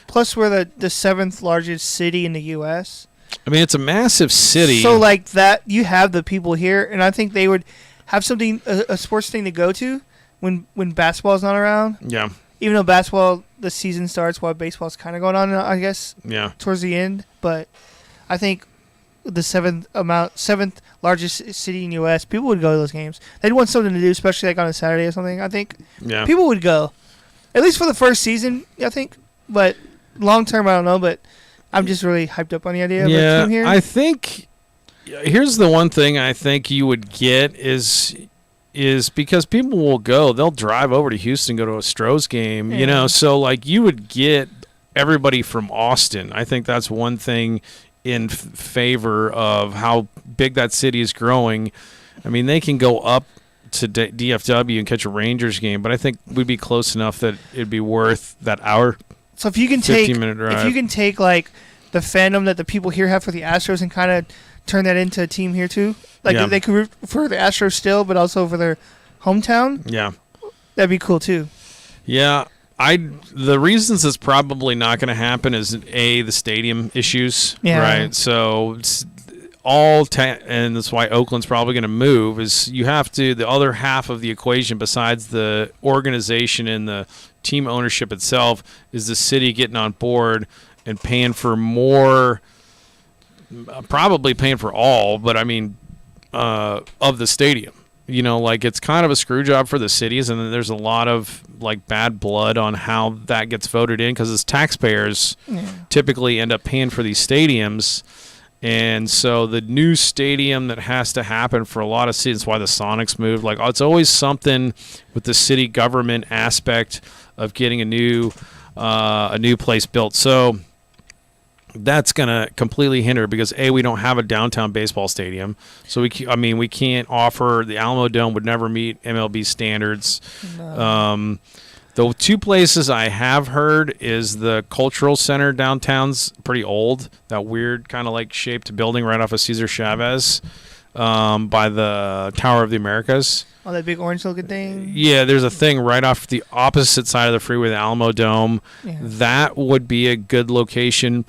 Plus, we're the 7th largest city in the U.S., I mean, it's a massive city. So, like that, you have the people here, and I think they would have something, a sports thing to go to when basketball's not around. Yeah. Even though basketball, the season starts while baseball's kind of going on, I guess. Yeah. Towards the end, but I think the 7th largest city in the U.S., people would go to those games. They'd want something to do, especially like on a Saturday or something. I think people would go, at least for the first season. I think, but long term, I don't know, but. I'm just really hyped up on the idea of a team here. I think here's the one thing I think you would get is is because people will go, they'll drive over to Houston, go to a Astros game, you know, so like you would get everybody from Austin. I think that's one thing in favor of how big that city is growing. I mean, they can go up to DFW and catch a Rangers game, but I think we'd be close enough that it'd be worth that hour. So if you can 15-minute drive. if you can take like the fandom that the people here have for the Astros and kind of turn that into a team here too, like they could root for the Astros still, but also for their hometown. Yeah, that'd be cool too. Yeah, the reasons it's probably not going to happen is the stadium issues, right? So it's and that's why Oakland's probably going to move. Is you have to the other half of the equation besides the organization and the team ownership itself is the city getting on board and paying for more. Probably paying for all, but I mean, of the stadium. You know, like it's kind of a screw job for the cities, and then there's a lot of like bad blood on how that gets voted in because as taxpayers typically end up paying for these stadiums, and so the new stadium that has to happen for a lot of cities. That's why the Sonics moved. Like it's always something with the city government aspect of getting a new place built. So that's going to completely hinder because we don't have a downtown baseball stadium. So we can't offer the Alamo Dome would never meet MLB standards. No. The two places I have heard is the Cultural Center downtown's pretty old, that weird kind of like shaped building right off of Cesar Chavez by the Tower of the Americas. Oh, that big orange looking thing? Yeah, there's a thing right off the opposite side of the freeway, the Alamo Dome. Yeah. That would be a good location.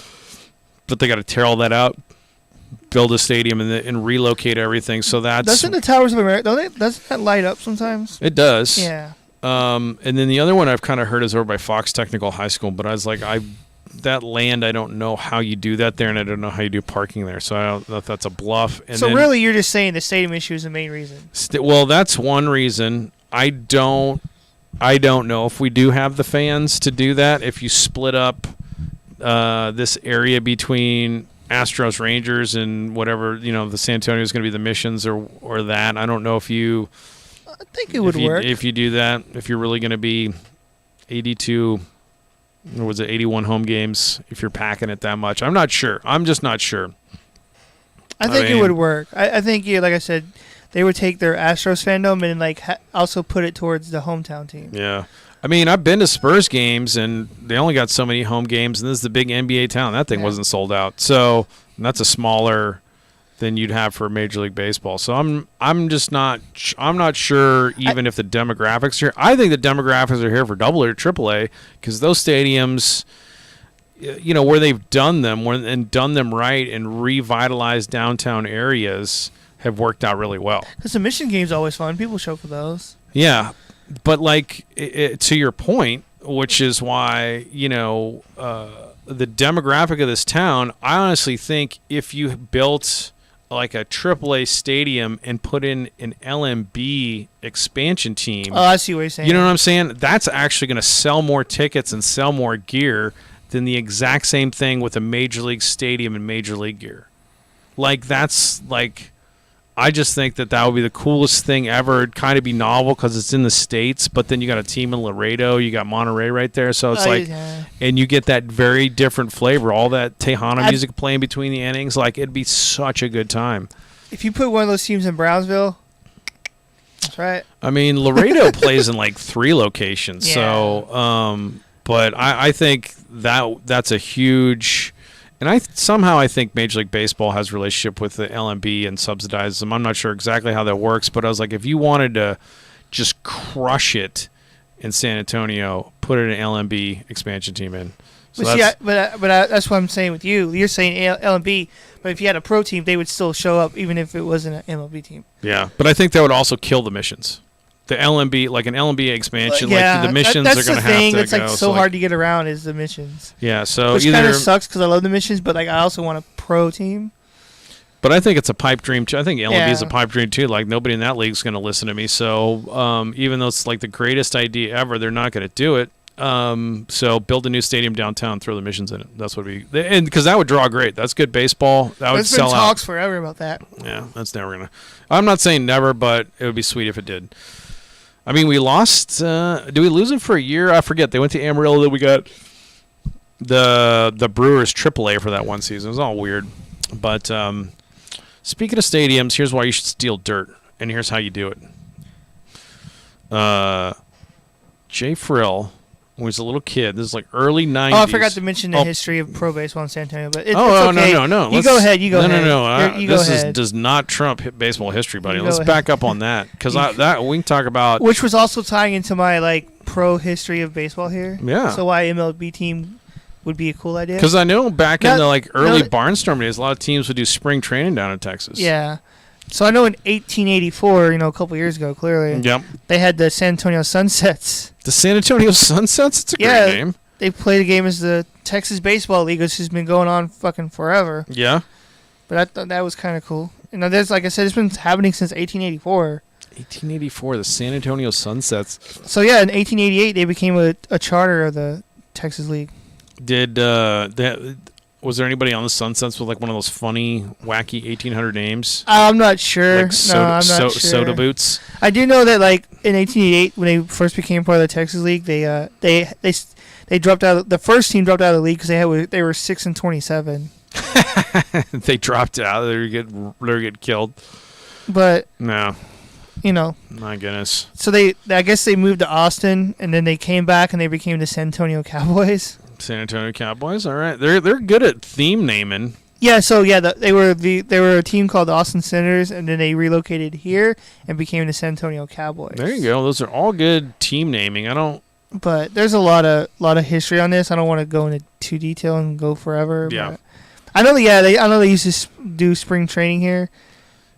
But they got to tear all that out, build a stadium, and relocate everything. So doesn't the Towers of America doesn't that light up sometimes? It does. Yeah. And then the other one I've kind of heard is over by Fox Technical High School. But I was like, that land, I don't know how you do that there, and I don't know how you do parking there. So I don't know if that's a bluff. And so really, you're just saying the stadium issue is the main reason. Well, that's one reason. I don't know if we do have the fans to do that. If you split up this area between Astros, Rangers, and whatever, the San Antonio is going to be the Missions or that. I don't know if you. I think it would work if you do that. If you're really going to be 82, or was it 81 home games? If you're packing it that much, I'm not sure. I'm just not sure. I think it would work. I think like I said, they would take their Astros fandom and like also put it towards the hometown team. Yeah. I mean, I've been to Spurs games, and they only got so many home games, and this is the big NBA town. That thing wasn't sold out. So that's a smaller than you'd have for Major League Baseball. So I'm just not sure even if the demographics are here. I think the demographics are here for AA or AAA because those stadiums, where they've done them and done them right and revitalized downtown areas have worked out really well. Because the Mission game's always fun. People show for those. Yeah. But like to your point, which is why the demographic of this town, I honestly think if you built like a AAA stadium and put in an LMB expansion team, I see what you're saying. You know what I'm saying? That's actually going to sell more tickets and sell more gear than the exact same thing with a Major League stadium and Major League gear. Like that's like. I just think that would be the coolest thing ever. It'd kind of be novel because it's in the States, but then you got a team in Laredo, you got Monterey right there, so it's and you get that very different flavor, all that Tejano music playing between the innings. Like, it'd be such a good time. If you put one of those teams in Brownsville, that's right. I mean, Laredo plays in like 3 locations, so but I think that's a huge. And I think Major League Baseball has a relationship with the LMB and subsidizes them. I'm not sure exactly how that works, but I was like, if you wanted to just crush it in San Antonio, put an LMB expansion team in. So but that's what I'm saying with you. You're saying LMB, but if you had a pro team, they would still show up even if it wasn't an MLB team. Yeah, but I think that would also kill the Missions. The LMB, like an LMB expansion, like the Missions are going to have to go. That's the thing that's like so hard to get around is the Missions. Yeah, so which kind of sucks because I love the Missions, but like I also want a pro team. But I think it's a pipe dream too. I think LMB is a pipe dream too. Like nobody in that league is going to listen to me. So even though it's like the greatest idea ever, they're not going to do it. So build a new stadium downtown, throw the Missions in it. That's what and because that would draw great. That's good baseball. That would sell out. There's been talks forever about that. Yeah, that's never gonna. I'm not saying never, but it would be sweet if it did. I mean, we lost. Did we lose it for a year? I forget. They went to Amarillo. Then we got the Brewers AAA for that one season. It was all weird. But speaking of stadiums, here's why you should steal dirt, and here's how you do it. Jay Frill, when he was a little kid, this is like early 90s. Oh, I forgot to mention the history of pro baseball in San Antonio. But it's okay. No. You go ahead. No. This does not trump baseball history, buddy. Let's back up on that because we can talk about. Which was also tying into my pro history of baseball here. Yeah. So why MLB team would be a cool idea. Because I know back in the early Barnstorm days, a lot of teams would do spring training down in Texas. Yeah. So I know in 1884, a couple years ago, clearly, they had the San Antonio Sunsets. The San Antonio Sunsets? It's a great name. They play the game as the Texas Baseball League, which has been going on fucking forever. Yeah. But I thought that was kind of cool. There's, like I said, it's been happening since 1884. 1884, the San Antonio Sunsets. So, yeah, in 1888, they became a charter of the Texas League. Was there anybody on the Sunsets with one of those funny, wacky 1800 names? I'm not sure. I'm not sure. Soda boots. I do know that in 1888 when they first became part of the Texas League, they dropped out. The first team dropped out of the league because they were 6-27. They dropped out. They were get killed. But no. My goodness. So I guess they moved to Austin and then they came back and they became the San Antonio Cowboys. San Antonio Cowboys, all right. They're good at theme naming. Yeah, so they were a team called the Austin Senators, and then they relocated here and became the San Antonio Cowboys. There you go. Those are all good team naming. But there's a lot of history on this. I don't want to go into too detail and go forever. Yeah. I know. I know they used to do spring training here.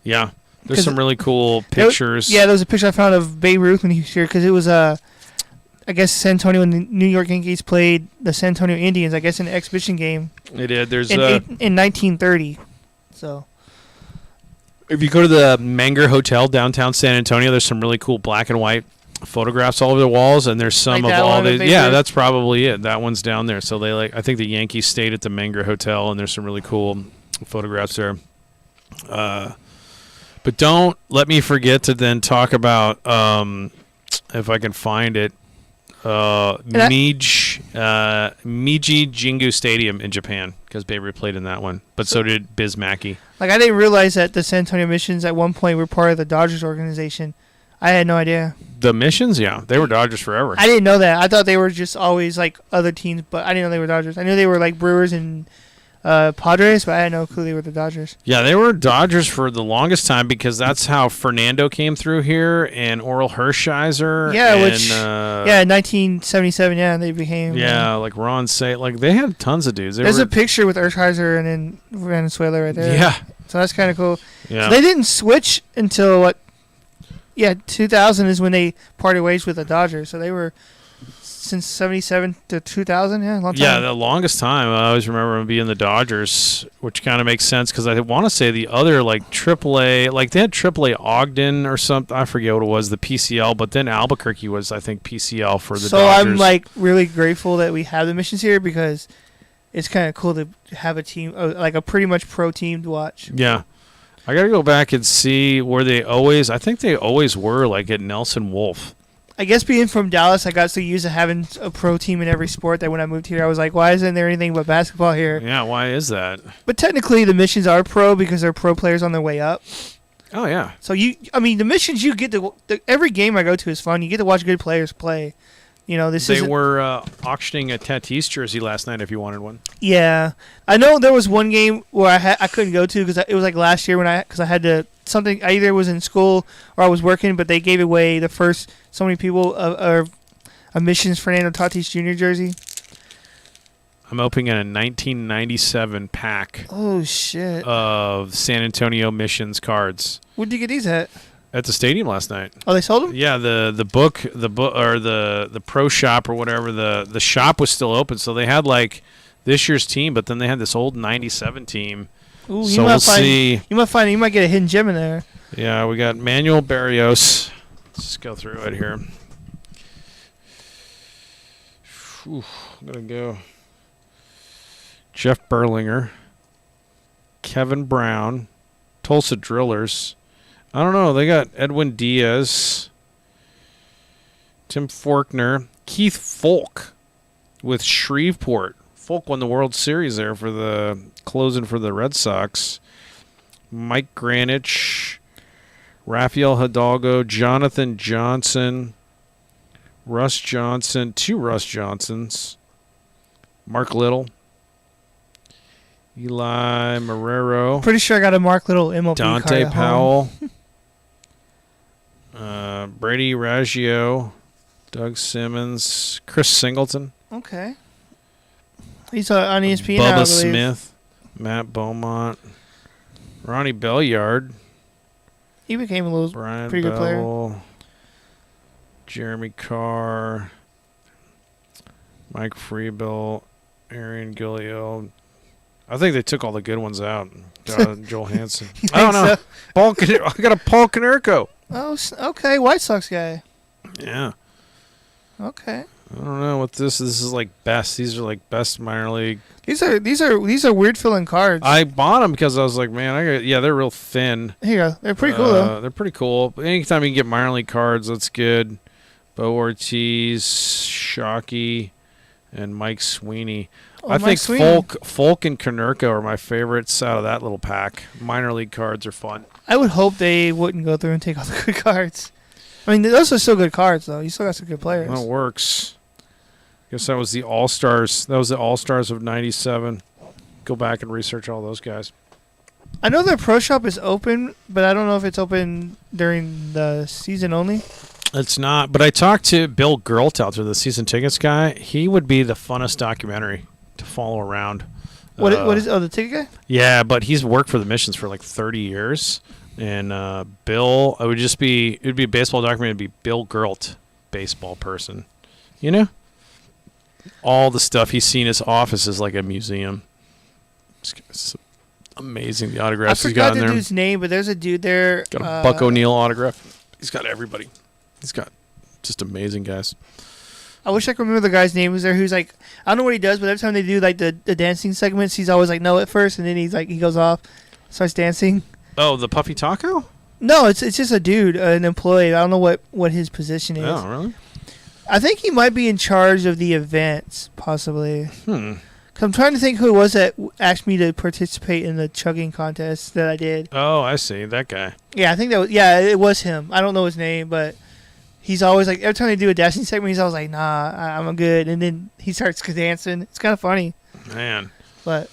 Yeah. There's some really cool pictures. There was a picture I found of Babe Ruth when he was here because it was I guess San Antonio and the New York Yankees played the San Antonio Indians, I guess, in an exhibition game. They did. There's in 1930. So, if you go to the Menger Hotel downtown San Antonio, there's some really cool black and white photographs all over the walls, and there's some of all the. Yeah, that's probably it. That one's down there. So I think the Yankees stayed at the Menger Hotel, and there's some really cool photographs there. But don't let me forget to then talk about if I can find it. Meiji Jingu Stadium in Japan because Babe Ruth played in that one, but so did Biz Mackey. I didn't realize that the San Antonio Missions at one point were part of the Dodgers organization. I had no idea. The Missions, yeah, they were Dodgers forever. I didn't know that. I thought they were just always other teams, but I didn't know they were Dodgers. I knew they were Brewers and Padres, but I had no clue they were the Dodgers. Yeah, they were Dodgers for the longest time because that's how Fernando came through here and Oral Hershiser. Yeah, and, in 1977, they became. Yeah, Ron Say, they had tons of dudes. There's a picture with Hershiser and then Venezuela right there. Yeah. So that's kind of cool. Yeah. So they didn't switch until what? Yeah, 2000 is when they parted ways with the Dodgers. So they were since 77 to 2000, long time. Yeah, the longest time. I always remember them being the Dodgers, which kind of makes sense because I want to say the other AAA, they had AAA Ogden or something. I forget what it was, the PCL, but then Albuquerque was, I think, PCL for the Dodgers. So I'm really grateful that we have the Missions here because it's kind of cool to have a team, a pretty much pro team to watch. Yeah. I got to go back and see where I think they always were at Nelson Wolf. I guess being from Dallas, I got so used to having a pro team in every sport that when I moved here, I was like, why isn't there anything but basketball here? Yeah, why is that? But technically, the Missions are pro because they're pro players on their way up. Oh, yeah. So, the Missions, you get to, every game I go to is fun. You get to watch good players play. They were auctioning a Tatis jersey last night if you wanted one. Yeah. I know there was one game where I couldn't go to because it was last year because I had to something. I either was in school or I was working, but they gave away the first so many people a Missions Fernando Tatis Jr. jersey. I'm opening a 1997 pack. Oh shit! Of San Antonio Missions cards. Where'd you get these at? At the stadium last night. Oh, they sold them? Yeah, the book or the pro shop or whatever, the shop was still open, so they had this year's team, but then they had this old 97 team. Ooh, so we'll see. You might get a hidden gem in there. Yeah, we got Manuel Barrios. Let's just go through it here. I'm gonna go. Jeff Berlinger, Kevin Brown, Tulsa Drillers. I don't know. They got Edwin Diaz, Tim Forkner, Keith Folk with Shreveport. Folk won the World Series there for the closing for the Red Sox. Mike Granich, Rafael Hidalgo, Jonathan Johnson, Russ Johnson, 2 Russ Johnsons, Mark Little, Eli Marrero. Pretty sure I got a Mark Little MLB Dante card at Powell. home. Brady Raggio, Doug Simmons, Chris Singleton. Okay. He's on ESPN now, I Bubba believe. Smith, Matt Beaumont, Ronnie Belliard, He became a little Brian pretty good player. Bell, Jeremy Carr, Mike Freebill, Aaron Gilliel. I think they took all the good ones out. Joel Hansen. You I don't know. think so? I got a Paul Konerko. Oh, okay. White Sox guy. Yeah. Okay. I don't know what this is like best. These are like best minor league. These are weird feeling cards. I bought them because I was like, man, they're real thin. Here you go. They're pretty cool though. They're pretty cool. But anytime you can get minor league cards, that's good. Bo Ortiz, Shockey, and Mike Sweeney. Oh, I Mike think Sweeney. Folk and Konerko are my favorites out of that little pack. Minor league cards are fun. I would hope they wouldn't go through and take all the good cards. I mean, those are still good cards though. You still got some good players. That works. Guess that was the All-Stars. That was the All-Stars of 97. Go back and research all those guys. I know their pro shop is open, but I don't know if it's open during the season only. It's not, but I talked to Bill Gurlt out there, the season tickets guy. He would be the funnest documentary to follow around. What is the ticket guy? Yeah, but he's worked for the Missions for like 30 years. And Bill, it would be a baseball documentary. It'd be Bill Gurlt, baseball person. You know? All the stuff he's seen, his office is like a museum. It's amazing, the autographs he's got I in forgot there. the dude's name, but there's a dude there. Got a Buck O'Neill autograph. He's got everybody. He's got just amazing guys. I wish I could remember the guy's name. Was there who's like, I don't know what he does, but every time they do like the dancing segments, he's always like no at first, and then he's like he goes off, starts dancing. Oh, the Puffy Taco? No, it's just a dude, an employee. I don't know what his position is. Oh, really? I think he might be in charge of the events, possibly. 'Cause I'm trying to think who it was that asked me to participate in the chugging contest that I did. Oh, I see. That guy. Yeah, I think it was him. I don't know his name, but he's always like, every time they do a dancing segment, he's always like, nah, I'm good. And then he starts dancing. It's kind of funny. Man. But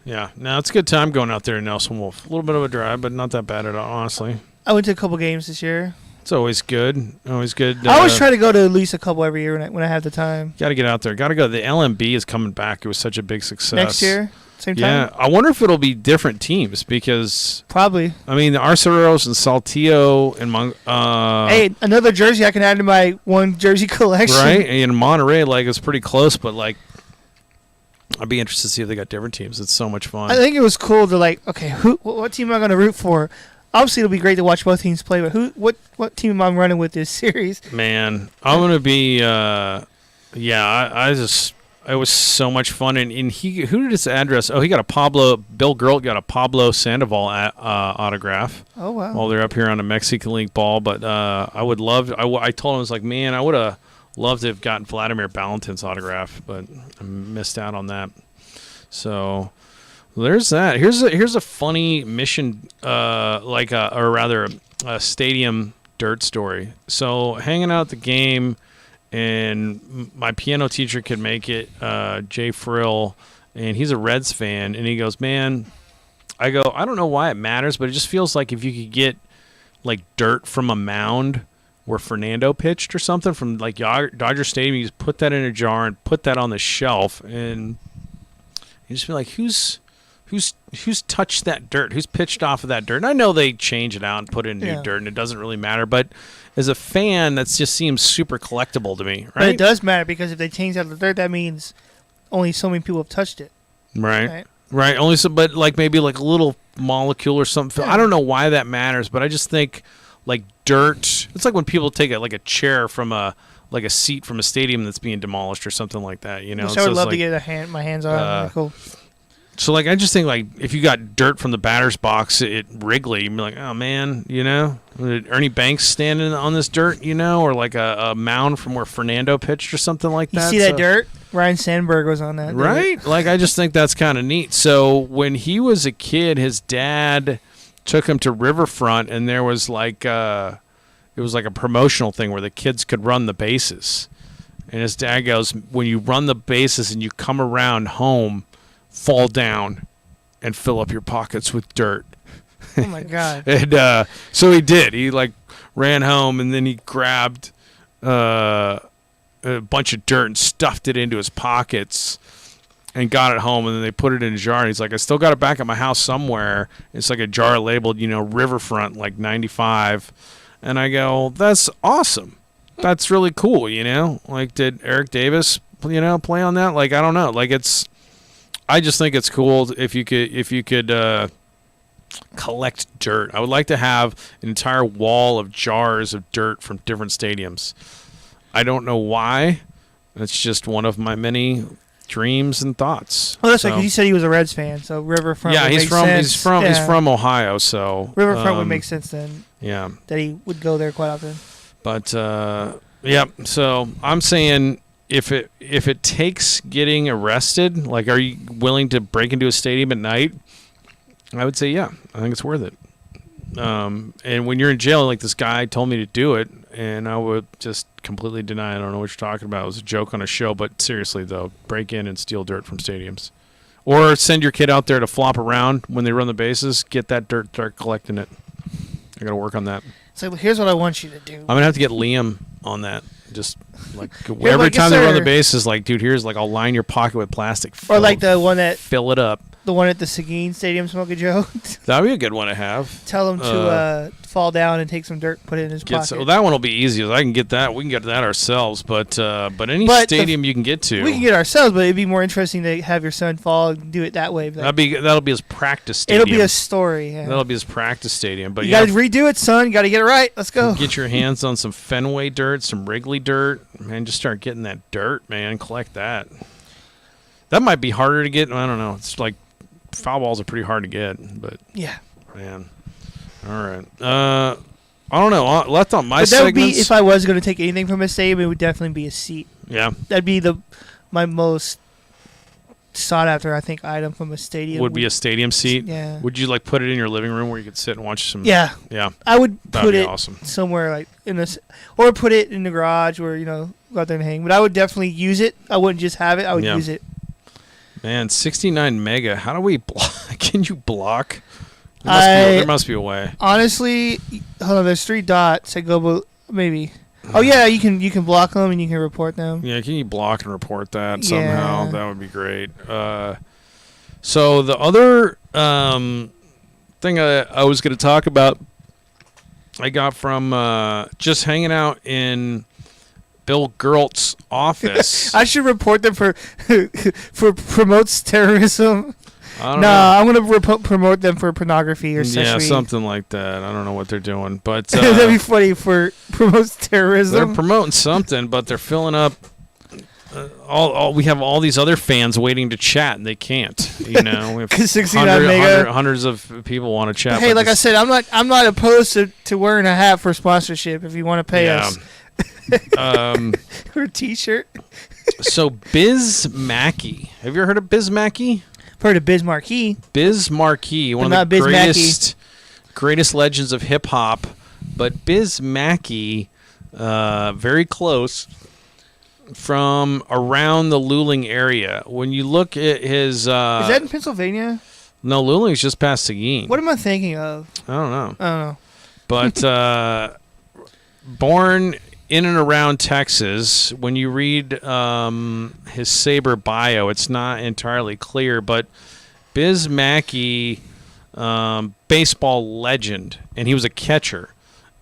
Yeah. No, it's a good time going out there in Nelson Wolf. A little bit of a drive, but not that bad at all, honestly. I went to a couple games this year. It's always good. Always good. I always try to go to at least a couple every year when I have the time. Got to get out there. Got to go. The LMB is coming back. It was such a big success. Next year, same time? Yeah. I wonder if it'll be different teams because, Probably. I mean, the Arceros and Saltillo and Hey, another jersey I can add to my one jersey collection. right? And Monterey, like, is pretty close, but, like, I'd be interested to see if they got different teams. It's so much fun. I think it was cool to like, okay, what team am I going to root for? Obviously, it'll be great to watch both teams play, but what team am I running with this series? Man, I'm going to be, it was so much fun. And who did his address? Oh, Bill Gurlt got a Pablo Sandoval autograph. Oh, wow. While they're up here on a Mexican League ball. But I would love, I told him, I was like, man, I would have loved to have gotten Vladimir Valentin's autograph, but I missed out on that. So there's that. Here's a funny Mission, a stadium dirt story. So hanging out at the game, and my piano teacher could make it, Jay Frill, and he's a Reds fan, and he goes, man, I don't know why it matters, but it just feels like if you could get like dirt from a mound where Fernando pitched or something from like Dodger Stadium, you just put that in a jar and put that on the shelf, and you just feel like who's touched that dirt? Who's pitched off of that dirt? And I know they change it out and put in new dirt, and it doesn't really matter. But as a fan, that just seems super collectible to me, right? But it does matter because if they change out the dirt, that means only so many people have touched it. Right. Only so, but like maybe like a little molecule or something. I don't know why that matters, but I just think like dirt. It's like when people take a chair from a like a seat from a stadium that's being demolished or something like that. You know, Which I would love to get my hands on. Cool. So, like, I just think, like, if you got dirt from the batter's box at Wrigley, you'd be like, oh, man, you know, Ernie Banks standing on this dirt, you know, or like a mound from where Fernando pitched or something like that. You see that dirt? Ryan Sandberg was on that. Right? Like, I just think that's kind of neat. So, when he was a kid, his dad took him to Riverfront, and there was, like, it was like a promotional thing where the kids could run the bases. And his dad goes, when you run the bases and you come around home, fall down and fill up your pockets with dirt. Oh my God. And so he did. He like ran home and then he grabbed a bunch of dirt and stuffed it into his pockets and got it home, and then they put it in a jar, and he's like, I still got it back at my house somewhere. It's like a jar labeled, you know, Riverfront, like 95. And I go, that's awesome. That's really cool, you know? Like, did Eric Davis, you know, play on that? Like, I don't know. Like, I just think it's cool if you could collect dirt. I would like to have an entire wall of jars of dirt from different stadiums. I don't know why. It's just one of my many dreams and thoughts. Well, that's right, because you said he was a Reds fan, so Riverfront. Yeah, would make sense. he's from Ohio, so Riverfront would make sense then. Yeah, that he would go there quite often. But yeah, so I'm saying, if it takes getting arrested, like, are you willing to break into a stadium at night? I would say, yeah, I think it's worth it. And when you're in jail, like this guy told me to do it, and I would just completely deny. I don't know what you're talking about. It was a joke on a show, but seriously though, break in and steal dirt from stadiums, or send your kid out there to flop around when they run the bases. Get that dirt, start collecting it. I got to work on that. So here's what I want you to do. I'm gonna have to get Liam on that. Just like every time they run the bases, like, dude, here's like, I'll line your pocket with plastic. Or like the one that fill it up. The one at the Seguin Stadium, Smokey Joe. That'd be a good one to have. Tell him to fall down and take some dirt, put it in his pocket. So that one will be easy. I can get that. We can get that ourselves. But any stadium you can get to, we can get ourselves. But it'd be more interesting to have your son fall and do it that way. That'll be his practice stadium. It'll be a story. Yeah. That'll be his practice stadium. But you got to redo it, son. You got to get it right. Let's go. Get your hands on some Fenway dirt, some Wrigley dirt, man. Just start getting that dirt, man. Collect that. That might be harder to get. I don't know. It's like, foul balls are pretty hard to get, but yeah, man. All right. I don't know. Left on my but that segments. would be, if I was going to take anything from a stadium, it would definitely be a seat. Yeah, that'd be my most sought after, I think, item from a stadium. Would be a stadium seat. Yeah. Would you like put it in your living room where you could sit and watch some? Yeah. Yeah. I would put it awesome. somewhere like in this, or put it in the garage where, you know, go out there and hang. But I would definitely use it. I wouldn't just have it. I would use it. Man, 69 mega. How do we block? Can you block? There must be a way. Honestly, hold on. There's 3 dots that go maybe. Oh yeah, you can block them and you can report them. Yeah, can you block and report that somehow? That would be great. So the other thing I was going to talk about, I got from just hanging out in Bill Geralt's office. I should report them for promotes terrorism. I don't know. I'm going to promote them for pornography or yeah, something like that. I don't know what they're doing, but that'd be funny for promotes terrorism. They're promoting something, but they're filling up. We have all these other fans waiting to chat, and they can't. You know, we have 69 hundreds of people want to chat. Hey, like I said, I'm not opposed to wearing a hat for sponsorship if you want to pay us. Or a T-shirt. So Biz Mackey, have you ever heard of Biz Mackey? I've heard of Biz Markie. Biz Markie, one of the greatest legends of hip hop. But Biz Mackey, very close, from around the Luling area. When you look at his, is that in Pennsylvania? No, Luling's just past Seguin. What am I thinking of? I don't know. But born in and around Texas. When you read his Sabre bio, it's not entirely clear, but Biz Mackey, baseball legend, and he was a catcher.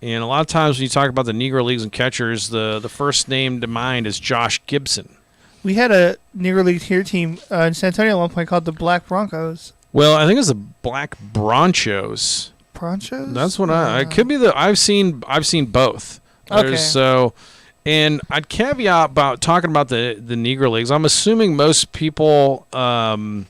And a lot of times when you talk about the Negro Leagues and catchers, the first name to mind is Josh Gibson. We had a Negro League tier team in San Antonio at one point called the Black Broncos. Well, I think it's the Black Bronchos. Bronchos? That's what it could be. I've seen both. Okay. So And I'd caveat about talking about the Negro Leagues. I'm assuming most people that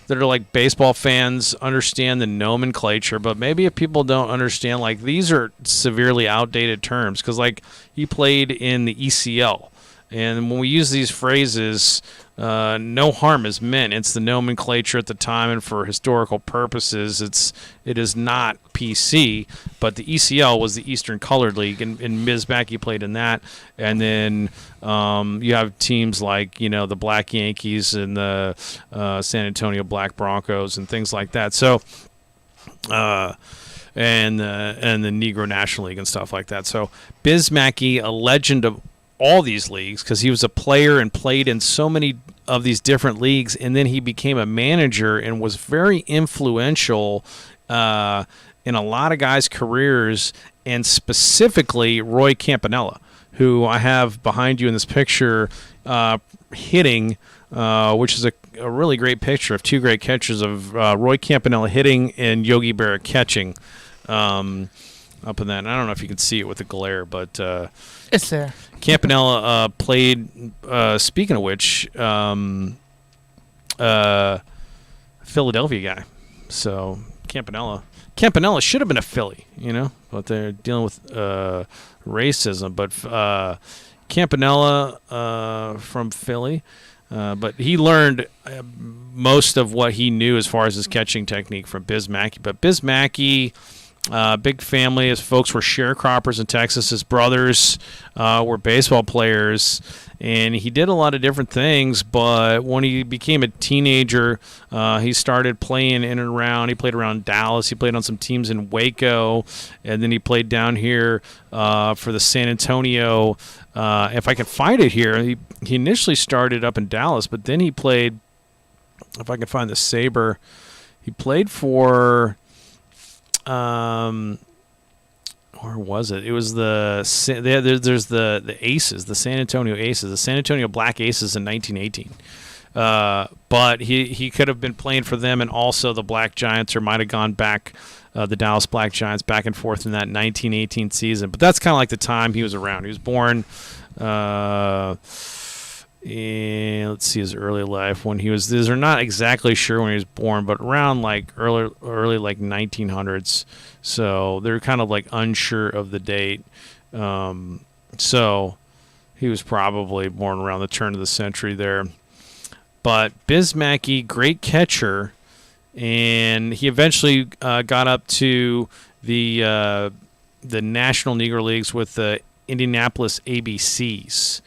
are like baseball fans understand the nomenclature, but maybe if people don't understand, like these are severely outdated terms because like he played in the ECL. And when we use these phrases, no harm is meant. It's the nomenclature at the time, and for historical purposes, it is not PC. But the ECL was the Eastern Colored League, and Biz Mackey played in that. And then you have teams like the Black Yankees and the San Antonio Black Broncos and things like that. So. And the Negro National League and stuff like that. So Biz Mackey, a legend of all these leagues because he was a player and played in so many of these different leagues, and then he became a manager and was very influential in a lot of guys' careers, and specifically Roy Campanella, who I have behind you in this picture hitting, which is a really great picture of two great catchers of Roy Campanella hitting and Yogi Berra catching up in that. And I don't know if you can see it with the glare, but it's there. Campanella played, speaking of which, Philadelphia guy. So Campanella should have been a Philly, but they're dealing with racism. But Campanella from Philly, but he learned most of what he knew as far as his catching technique from Biz Mackey. But Biz Mackey, big family. His folks were sharecroppers in Texas. His brothers were baseball players, and he did a lot of different things. But when he became a teenager, he started playing in and around. He played around Dallas. He played on some teams in Waco, and then he played down here for the San Antonio. If I can find it here, he initially started up in Dallas, but then he played. If I can find the Sabre, he played for. Where was it? It was there's the Aces, the San Antonio Aces, the San Antonio Black Aces in 1918. But he could have been playing for them and also the Black Giants, or might have gone back, the Dallas Black Giants, back and forth in that 1918 season. But that's kind of like the time he was around. He was born, and let's see his early life when he was. These are not exactly sure when he was born, but around like early like 1900s. So they're kind of like unsure of the date. So he was probably born around the turn of the century there. But Biz Mackey, great catcher, and he eventually got up to the National Negro Leagues with the Indianapolis ABCs.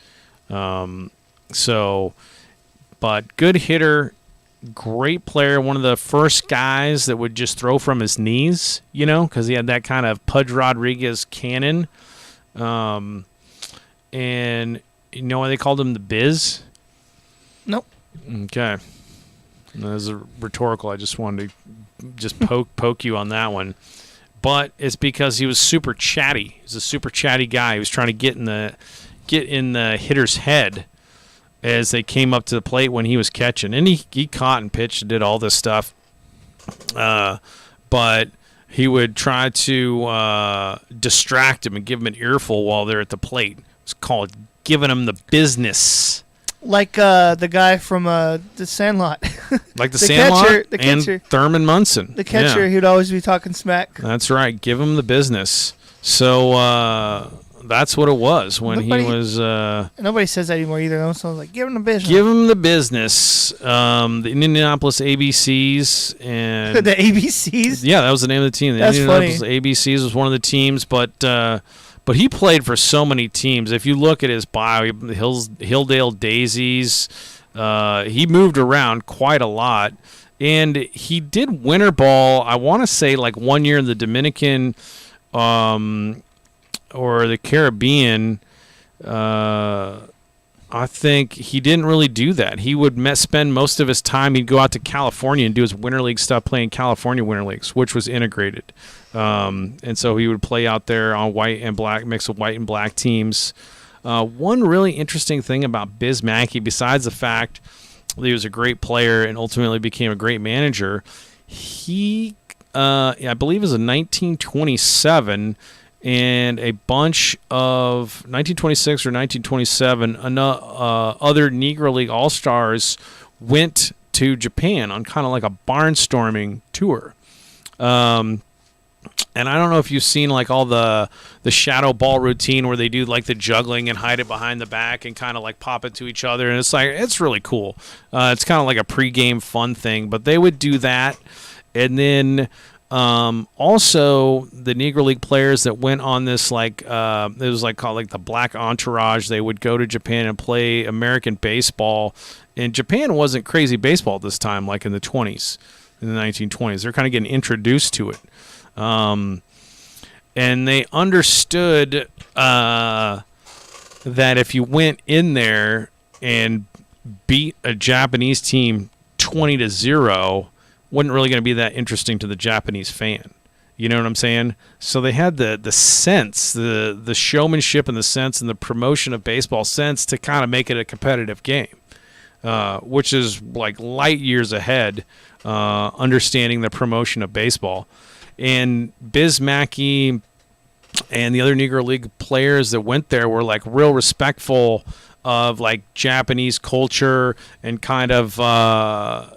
But good hitter, great player, one of the first guys that would just throw from his knees, because he had that kind of Pudge Rodriguez cannon. And you know why they called him the Biz? Nope. Okay. That was a rhetorical. I just wanted to poke you on that one. But it's because he was super chatty. He's a super chatty guy. He was trying to get in the hitter's head as they came up to the plate when he was catching. And he caught and pitched and did all this stuff. But he would try to distract him and give him an earful while they're at the plate. It's called giving him the business. Like the guy from The Sandlot. Like the Sandlot catcher. And Thurman Munson. The catcher who'd always be talking smack. That's right. Give him the business. So that's what it was when he was. Nobody says that anymore either. No someone's like, give him the business. Give him the business. The Indianapolis ABCs and the ABCs. Yeah, that was the name of the team. The That's Indianapolis funny. ABCs was one of the teams, but he played for so many teams. If you look at his bio, Hilldale Daisies, he moved around quite a lot, and he did winter ball. I want to say like 1 year in the Dominican. Or the Caribbean, I think he didn't really do that. He would spend most of his time, he'd go out to California and do his winter league stuff playing California winter leagues, which was integrated. And so he would play out there on white and black, mix of white and black teams. One really interesting thing about Biz Mackey, besides the fact that he was a great player and ultimately became a great manager, he, I believe it was in 1927, and a bunch of 1926 or 1927 other Negro League All-Stars went to Japan on kind of like a barnstorming tour. And I don't know if you've seen like all the shadow ball routine where they do like the juggling and hide it behind the back and kind of like pop it to each other. And it's really cool. It's kind of like a pregame fun thing, but they would do that. And then also the Negro League players that went on this it was like called like the Black Entourage. They would go to Japan and play American baseball. And Japan wasn't crazy baseball at this time, like in the 20s, in the 1920s. They're kind of getting introduced to it. And they understood that if you went in there and beat a Japanese team 20-0, wasn't really going to be that interesting to the Japanese fan. You know what I'm saying? So they had the sense, the showmanship and the sense and the promotion of baseball sense to kind of make it a competitive game, which is like light years ahead, understanding the promotion of baseball. And Biz Mackey and the other Negro League players that went there were like real respectful of like Japanese culture and kind of their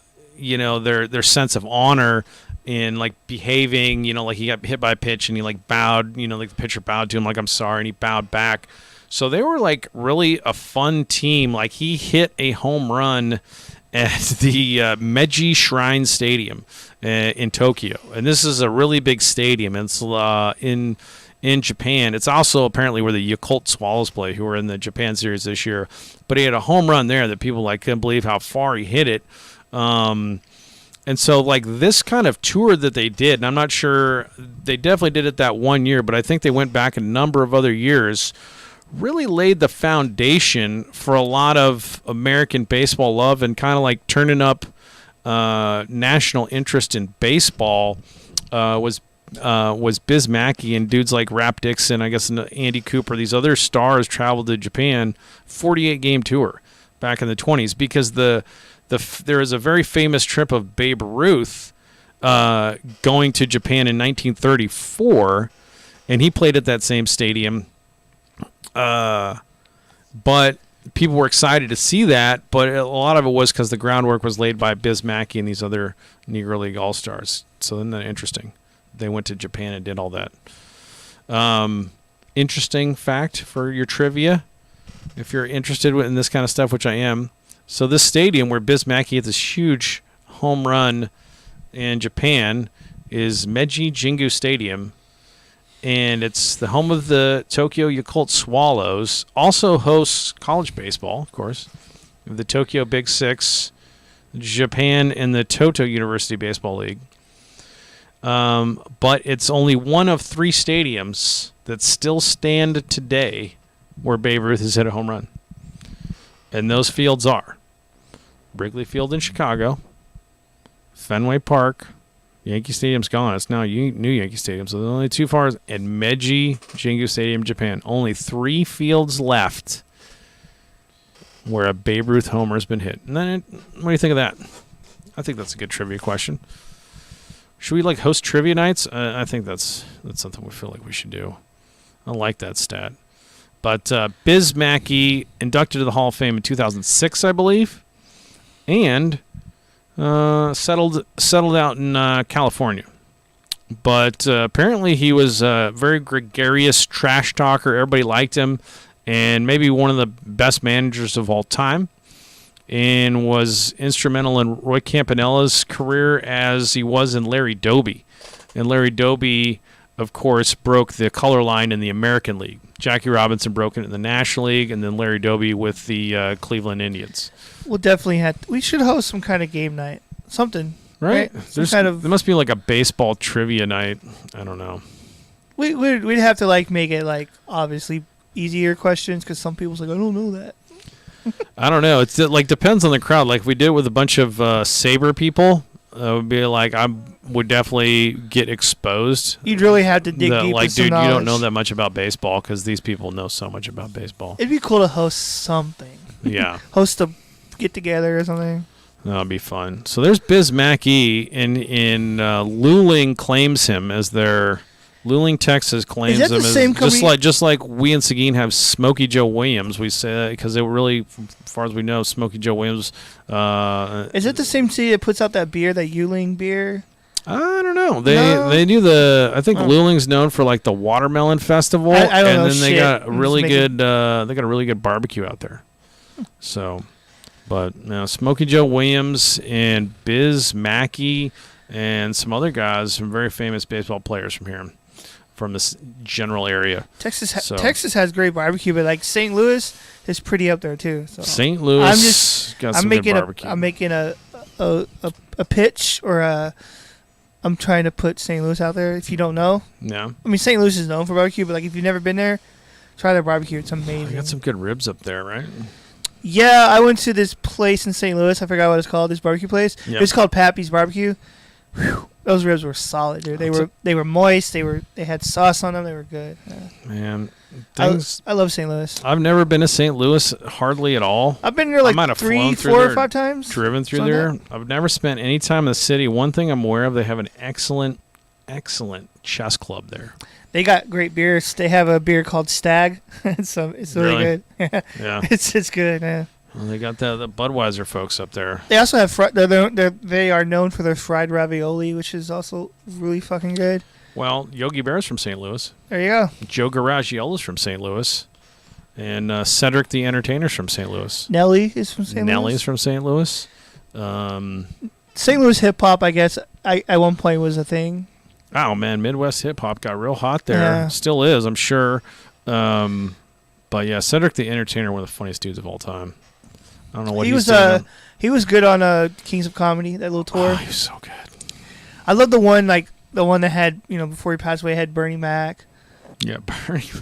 sense of honor in like behaving. Like he got hit by a pitch and he like bowed. Like the pitcher bowed to him like I'm sorry, and he bowed back. So they were like really a fun team. Like he hit a home run at the Meiji Shrine Stadium in Tokyo, and this is a really big stadium. It's in Japan. It's also apparently where the Yakult Swallows play, who are in the Japan series this year. But he had a home run there that people like couldn't believe how far he hit it. And so like this kind of tour that they did, and I'm not sure, they definitely did it that one year, but I think they went back a number of other years, really laid the foundation for a lot of American baseball love and kind of like turning up national interest in baseball. Was Biz Mackey and dudes like Rap Dixon, I guess Andy Cooper, these other stars traveled to Japan, 48-game tour back in the 20s, because there is a very famous trip of Babe Ruth going to Japan in 1934, and he played at that same stadium. But people were excited to see that, but a lot of it was because the groundwork was laid by Biz Mackey and these other Negro League All-Stars. So isn't that interesting? They went to Japan and did all that. Interesting fact for your trivia, if you're interested in this kind of stuff, which I am. So this stadium where Biz Mackey hit this huge home run in Japan is Meiji Jingu Stadium, and it's the home of the Tokyo Yakult Swallows. Also hosts college baseball, of course, the Tokyo Big Six, Japan, and the Toto University Baseball League. But it's only one of 3 stadiums that still stand today where Babe Ruth has hit a home run. And those fields are Wrigley Field in Chicago, Fenway Park, Yankee Stadium's gone. It's now new Yankee Stadium, so there's only 2 far, and Meiji Jingu Stadium, Japan. Only 3 fields left where a Babe Ruth homer has been hit. And then, what do you think of that? I think that's a good trivia question. Should we like host trivia nights? I think that's something we feel like we should do. I like that stat. But Biz Mackey inducted to the Hall of Fame in 2006, I believe, and settled out in California. But apparently he was a very gregarious trash talker. Everybody liked him, and maybe one of the best managers of all time, and was instrumental in Roy Campanella's career as he was in Larry Doby. And Larry Doby, of course, broke the color line in the American League. Jackie Robinson broke it in the National League, and then Larry Doby with the Cleveland Indians. We'll definitely we should host some kind of game night. Something. Right? There must be like a baseball trivia night. I don't know. We'd have to like make it like obviously easier questions, because some people's like, I don't know that. I don't know. It like depends on the crowd. Like if we did it with a bunch of Sabre people, it would be like I would definitely get exposed. You'd really have to dig deep. Like, with some dude, knowledge. you don't know that much about baseball, because these people know so much about baseball. It'd be cool to host something. Yeah. Host a get together or something. That'd be fun. So there's Biz Mackey, and Luling claims him as their Luling, Texas claims Is that them the as same company? just like we in Seguin have Smokey Joe Williams. We say that because they were really, as far as we know, Smokey Joe Williams. Is it the same city that puts out that beer, that Yuling beer? I don't know. They No? they do I think Oh. Luling's known for like the watermelon festival, I don't know and then they shit. got a I'm really just making- good they got a really good barbecue out there. So, but Smokey Joe Williams and Biz Mackey and some other guys, some very famous baseball players from here, from this general area. Texas So- Texas has great barbecue, but like St. Louis is pretty up there too. So St. Louis got some good barbecue. I'm making a pitch, or I'm trying to put St. Louis out there. If you don't know, Yeah, I mean St. Louis is known for barbecue, but like if you've never been there, try their barbecue. It's I amazing. got some good ribs up there, right? Yeah, I went to this place in St. Louis. I forgot what it's called. This barbecue place. Yep. It's called Pappy's Barbecue. Whew, those ribs were solid, dude. They were moist. They had sauce on them. They were good. Yeah. Man, I things. love St. Louis. I've never been to St. Louis hardly at all. I've been there I like might have 3, flown through 4, or there, 5 times. Driven through Something there. like I've never spent any time in the city. One thing I'm aware of, they have an excellent chess club there. They got great beers. They have a beer called Stag. It's really Really? good. Yeah. It's good. Yeah. Well, they got the Budweiser folks up there. They also have they are known for their fried ravioli, which is also really fucking good. Well, Yogi Bear's from St. Louis. There you go. Joe Garagiola's from St. Louis. And Cedric the Entertainer's from St. Louis. Nelly is from St. Nelly's Louis. from St. Louis. St. Louis hip hop, I guess, at one point was a thing. Oh, man, Midwest hip-hop got real hot there. Yeah. Still is, I'm sure. But, yeah, Cedric the Entertainer, one of the funniest dudes of all time. I don't know what He he's was doing. he was good on Kings of Comedy, that little tour. Oh, he was so good. I love the one that had, before he passed away, had Bernie Mac. Yeah,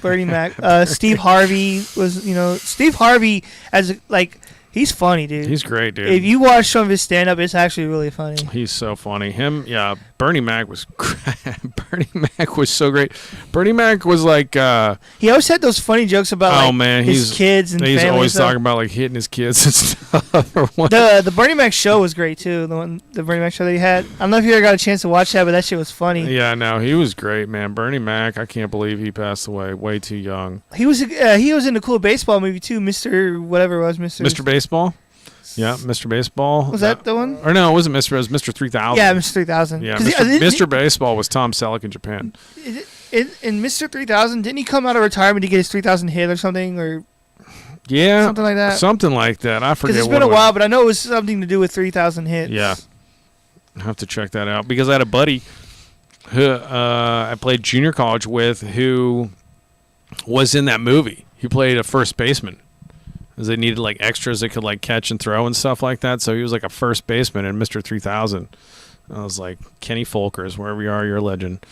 Bernie Mac. Steve Harvey was, Steve Harvey he's funny, dude. He's great, dude. If you watch some of his stand up, it's actually really funny. He's so funny. Bernie Mac was Bernie Mac was so great. Bernie Mac was like He always had those funny jokes about his kids and he's family always and stuff. talking about like hitting his kids and stuff. The Bernie Mac show was great too. The Bernie Mac show that he had. I don't know if you ever got a chance to watch that, but that shit was funny. Yeah, no, he was great, man. Bernie Mac, I can't believe he passed away way too young. He was in the cool baseball movie too, Mr. Whatever it was, Mr. Baseball? Yeah, Mr. Baseball. Was that the one? Or no, it wasn't Mr. It was Mr. 3000. Yeah, Mr. 3000. Yeah, 'Cause Mr. Baseball was Tom Selleck in Japan. In Mr. 3000, didn't he come out of retirement to get his 3000 hit or something, or Yeah. something like that? Something like that. I forget Because it's what been a it was. while, but I know it was something to do with 3000 hits. Yeah. I have to check that out because I had a buddy who I played junior college with who was in that movie. He played a first baseman. Because they needed like extras that could like catch and throw and stuff like that. So he was like a first baseman in Mr. 3000. I was like, Kenny Folkers, wherever you are, you're a legend.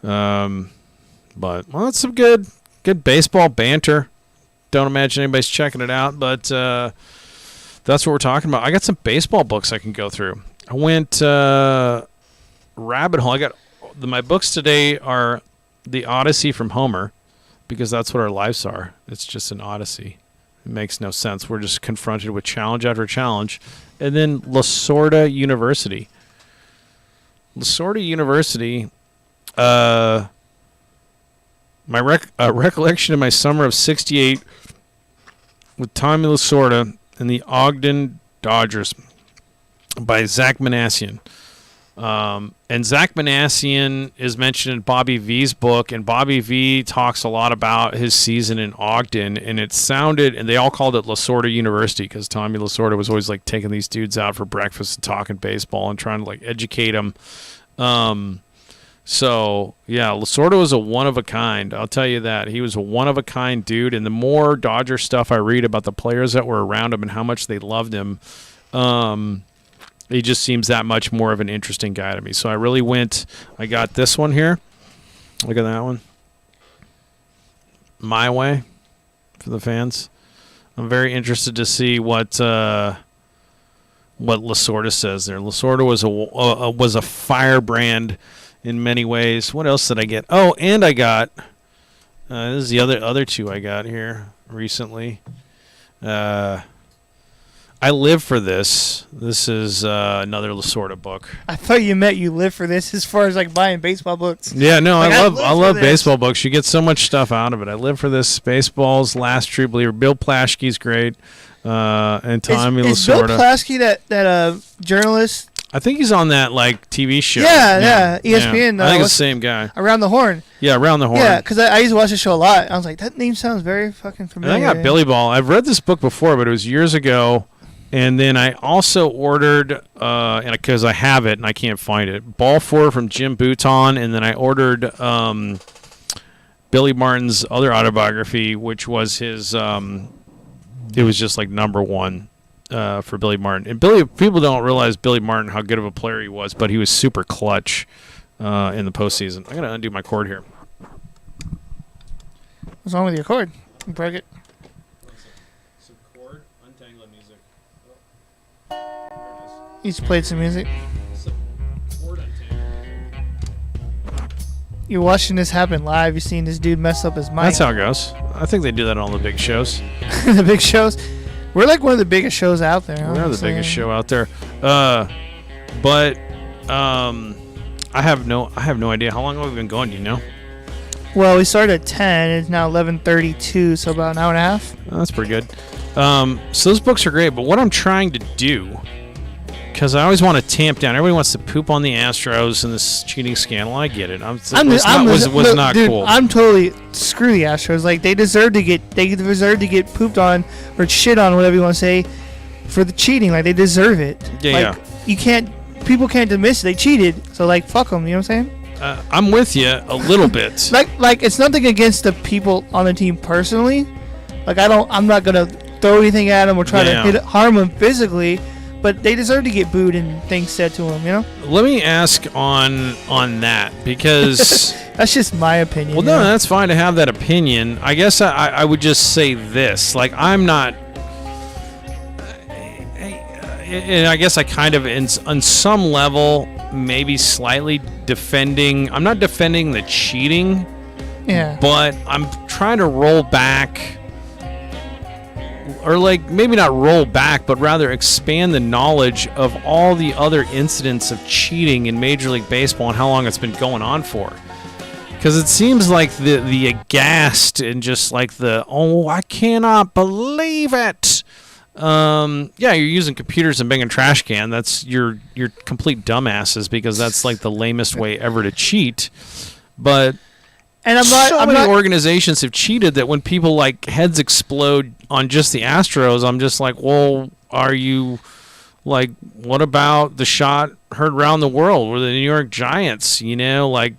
But it's some good baseball banter. Don't imagine anybody's checking it out, but that's what we're talking about. I got some baseball books I can go through. I went rabbit hole. My books today are The Odyssey from Homer, because that's what our lives are. It's just an odyssey. It makes no sense. We're just confronted with challenge after challenge. And then Lasorda University. Lasorda University, my recollection of my summer of 68 with Tommy Lasorda and the Ogden Dodgers by Zach Manassian. And Zach Manassian is mentioned in Bobby V's book, and Bobby V talks a lot about his season in Ogden, and and they all called it Lasorda University because Tommy Lasorda was always like taking these dudes out for breakfast and talking baseball and trying to like educate them. So yeah, Lasorda was a one of a kind. I'll tell you that. He was a one of a kind dude, and the more Dodger stuff I read about the players that were around him and how much they loved him, he just seems that much more of an interesting guy to me. So I got this one here. Look at that one. My Way for the fans. I'm very interested to see what Lasorda says there. Lasorda was a firebrand in many ways. What else did I get? Oh, and I got this is the other two I got here recently. I live for this. This is another sort of book. I thought you meant you live for this as far as like buying baseball books. Yeah, no, Like, I love baseball books. You get so much stuff out of it. I live for this. Baseball's Last True Believer. Bill Plaschke's great. And Tommy Lasorda. Is Bill Plaschke that journalist? I think he's on that like TV show. Yeah, ESPN. I think it's the same guy. Around the Horn. Yeah, Around the Horn. Yeah, because I used to watch the show a lot. I was like, that name sounds very fucking familiar. And I got Billy Ball. I've read this book before, but it was years ago. And then I also ordered, because I have it and I can't find it, Ball 4 from Jim Bouton. And then I ordered Billy Martin's other autobiography, which was his, it was just like number one for Billy Martin. And people don't realize Billy Martin, how good of a player he was, but he was super clutch in the postseason. I got to undo my cord here. What's wrong with your cord? You broke it. He's played some music. You're watching this happen live. You're seeing this dude mess up his mic. That's how it goes. I think they do that on all the big shows. The big shows. We're like one of the biggest shows out there. We are the biggest show out there. But I have no idea. How long have we been going, do you know? Well, we started at 10. It's now 11:32, so about an hour and a half. Oh, that's pretty good. So those books are great, but what I'm trying to do, because I always want to tamp down. Everybody wants to poop on the Astros and this cheating scandal. I get it. Was not dude, cool. I'm totally screw the Astros. Like they deserve to get pooped on or shit on, whatever you want to say, for the cheating. Like they deserve it. Yeah, like, people can't dismiss it. They cheated, so like fuck them. You know what I'm saying? I'm with you a little bit. like it's nothing against the people on the team personally. Like I'm not gonna throw anything at them or try to harm them physically. But they deserve to get booed and things said to them, you know? Let me ask on that, because... That's just my opinion. Well, no, that's fine to have that opinion. I guess I would just say this. Like, I'm not... And I guess I kind of, on some level, maybe slightly defending... I'm not defending the cheating. Yeah. But I'm trying to roll back... Or like maybe not roll back, but rather expand the knowledge of all the other incidents of cheating in Major League Baseball and how long it's been going on for. Because it seems like the aghast and just like I cannot believe it. You're using computers and being a trash can. That's you're complete dumbasses, because that's like the lamest way ever to cheat. But. And I'm many organizations have cheated that when people like heads explode on just the Astros, I'm just like, well, are you like, what about the shot heard around the world with the New York Giants? You know, like,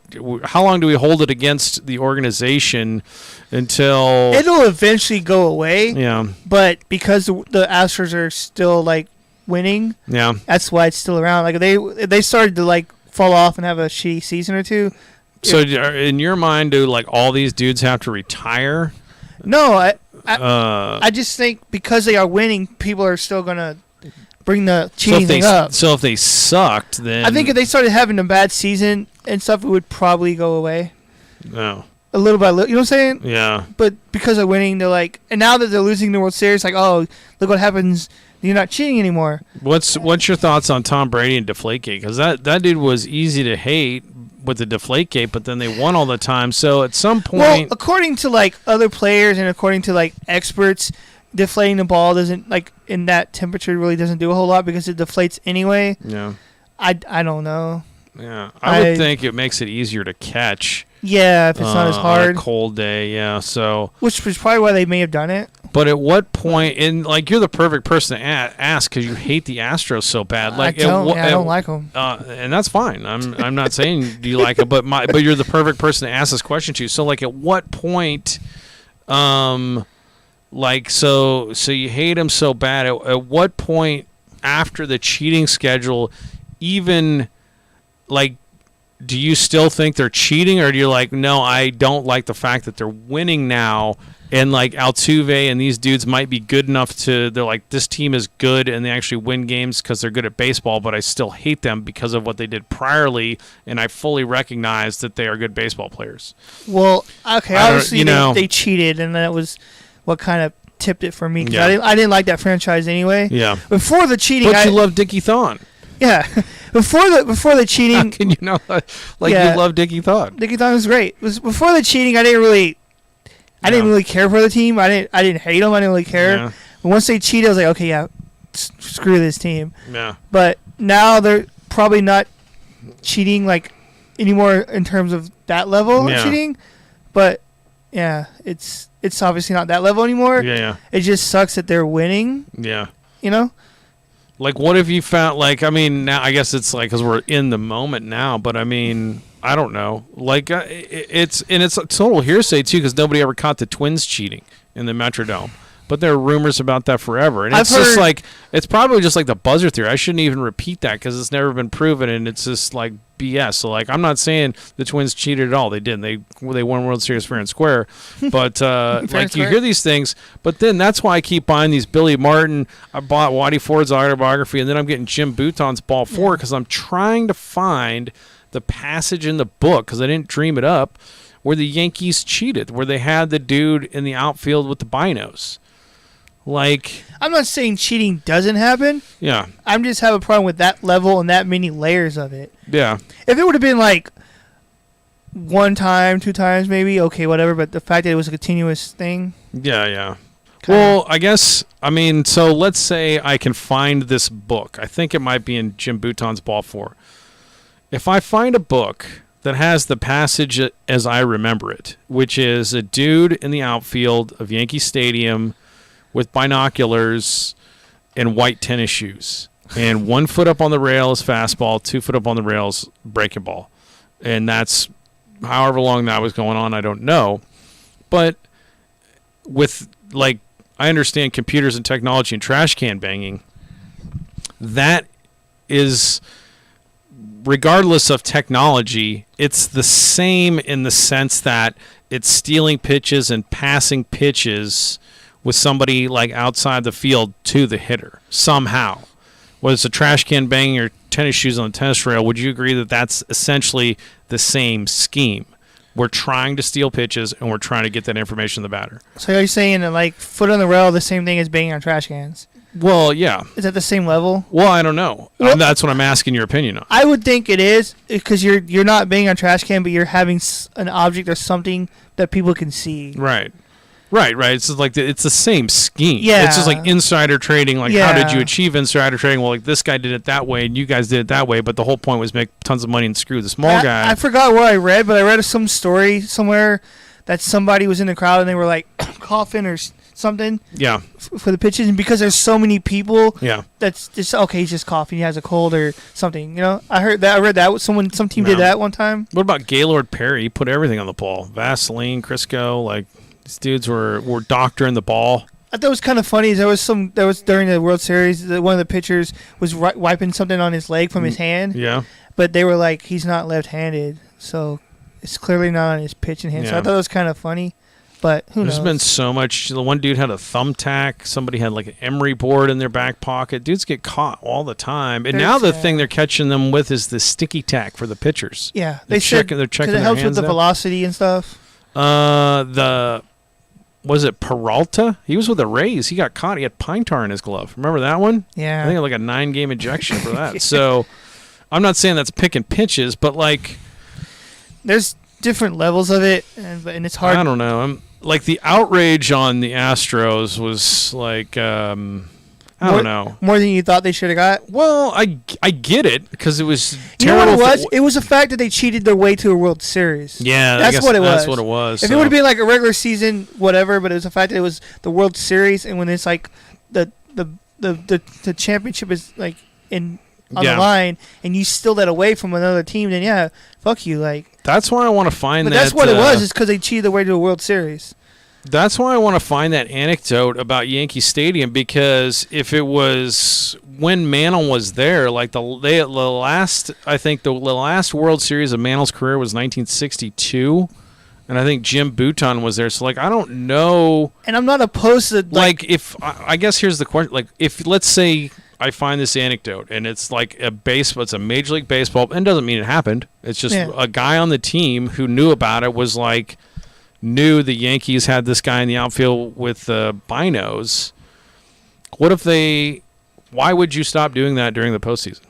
how long do we hold it against the organization until it'll eventually go away? Yeah, but because the Astros are still like winning, yeah, that's why it's still around. Like they started to like fall off and have a shitty season or two. So, in your mind, do like all these dudes have to retire? No, I just think because they are winning, people are still gonna bring the cheating thing up. So if they sucked, then I think if they started having a bad season and stuff, it would probably go away. No, a little by little. You know what I'm saying? Yeah. But because they're winning, they're like, and now that they're losing the World Series, like, oh, look what happens. You're not cheating anymore. What's your thoughts on Tom Brady and Deflategate? Because that dude was easy to hate with the Deflategate, but then they won all the time. So at some point, well, according to like other players and according to like experts, deflating the ball doesn't like in that temperature really doesn't do a whole lot because it deflates anyway. Yeah. I don't know. Yeah, I would think it makes it easier to catch. Yeah, if it's not as hard. On a cold day, yeah. So, which was probably why they may have done it. But at what point, and like you're the perfect person to ask because you hate the Astros so bad. Like I don't like them, and that's fine. I'm not saying do you like them, but you're the perfect person to ask this question to. So like, at what point, like so you hate them so bad? At what point after the cheating schedule, even like, do you still think they're cheating, or do you like, no, I don't like the fact that they're winning now, and like Altuve and these dudes might be good enough they're like, this team is good and they actually win games because they're good at baseball, but I still hate them because of what they did priorly, and I fully recognize that they are good baseball players. Well, okay, obviously they cheated, and that was what kind of tipped it for me. 'Cause Yeah. I didn't like that franchise anyway. Yeah. Before the cheating, But you love Dickie Thon. yeah. Before the How cheating, can you not like Yeah. you love Dickie Thon? Dickie Thon was great. Before the cheating, I didn't really care for the team. I didn't hate them. I didn't really care. Yeah. But once they cheated, I was like, okay, yeah, screw this team. Yeah. But now they're probably not cheating like anymore in terms of that level Yeah. of cheating. But yeah, it's obviously not that level anymore. Yeah. It just sucks that they're winning. Yeah. You know? Like, what if you found, like, I mean, now I guess it's like because we're in the moment now, but I mean, I don't know. Like, it's total hearsay too because nobody ever caught the Twins cheating in the Metrodome. But there are rumors about that forever, and it's just like it's probably just like the buzzer theory. I shouldn't even repeat that because it's never been proven, and it's just like BS. So like, I'm not saying the Twins cheated at all. They didn't. They won World Series fair and square. But like you hear these things, but then that's why I keep buying these Billy Martin. I bought Waddy Ford's autobiography, and then I'm getting Jim Bouton's Ball 4 because I'm trying to find the passage in the book because I didn't dream it up where the Yankees cheated, where they had the dude in the outfield with the binos. Like, I'm not saying cheating doesn't happen. yeah. I'm just have a problem with that level and that many layers of it. Yeah. If it would have been like one time, 2 times, maybe okay, whatever. But the fact that it was a continuous thing. Yeah. Well, I guess, I mean, so let's say I can find this book. I think it might be in Jim Bouton's Ball 4. If I find a book that has the passage as I remember it, which is a dude in the outfield of Yankee Stadium with binoculars and white tennis shoes, and 1 foot up on the rail is fastball, 2 foot up on the rails breaking ball, and that's however long that was going on, I don't know. But with, like, I understand computers and technology and trash can banging, that is, regardless of technology, it's the same in the sense that it's stealing pitches and passing pitches with somebody like outside the field to the hitter somehow. Whether it's a trash can banging or tennis shoes on the tennis rail, would you agree that that's essentially the same scheme? We're trying to steal pitches and we're trying to get that information to the batter. So are you saying that like foot on the rail, the same thing as banging on trash cans? Well, yeah. Is that the same level? Well, I don't know. Well, that's what I'm asking your opinion on. I would think it is because you're not banging on trash can, but you're having an object or something that people can see. Right. It's just like it's the same scheme. Yeah. It's just like insider trading. Like, Yeah. how did you achieve insider trading? Well, like this guy did it that way, and you guys did it that way. But the whole point was make tons of money and screw the small guy. I forgot what I read, but I read some story somewhere that somebody was in the crowd and they were like coughing or something. Yeah. For the pitches, and because there's so many people. Yeah. That's just okay. He's just coughing. He has a cold or something. You know, I read that. Some team did that one time. What about Gaylord Perry? He put everything on the ball. Vaseline, Crisco, like. These dudes were doctoring the ball. I thought it was kind of funny. There was during the World Series, one of the pitchers was wiping something on his leg from his hand. Yeah. But they were like, he's not left-handed, so it's clearly not on his pitching hand. Yeah. So I thought it was kind of funny. But who knows? There's been so much. The one dude had a thumbtack. Somebody had like an emery board in their back pocket. Dudes get caught all the time. And now the thing they're catching them with is the sticky tack for the pitchers. Yeah, they're checking it their helps hands with the out. velocity and stuff. Was it Peralta? He was with the Rays. He got caught. He had pine tar in his glove. Remember that one? Yeah. I think like a 9-game ejection for that. So I'm not saying that's picking pitches, but like there's different levels of it, and it's hard. I don't know. I'm like the outrage on the Astros was like I don't know. More than you thought they should have got? Well, I get it because it was terrible. You know what it was? It was the fact that they cheated their way to a World Series. Yeah, that's what it was. That's what it was. If it would have been like a regular season, whatever, but it was the fact that it was the World Series, and when it's like the championship is like on the line, and you steal that away from another team, then yeah, fuck you. Like that's why I want to find but that. That's what it was. Is because they cheated their way to a World Series. That's why I want to find that anecdote about Yankee Stadium, because if it was when Mantle was there, like the last World Series of Mantle's career was 1962, and I think Jim Bouton was there. So like I don't know. And I'm not opposed to like if I guess here's the question: like if let's say I find this anecdote and it's like it's a Major League Baseball, and it doesn't mean it happened. It's just a guy on the team who knew about it was like, knew the Yankees had this guy in the outfield with binos. What if they? Why would you stop doing that during the postseason?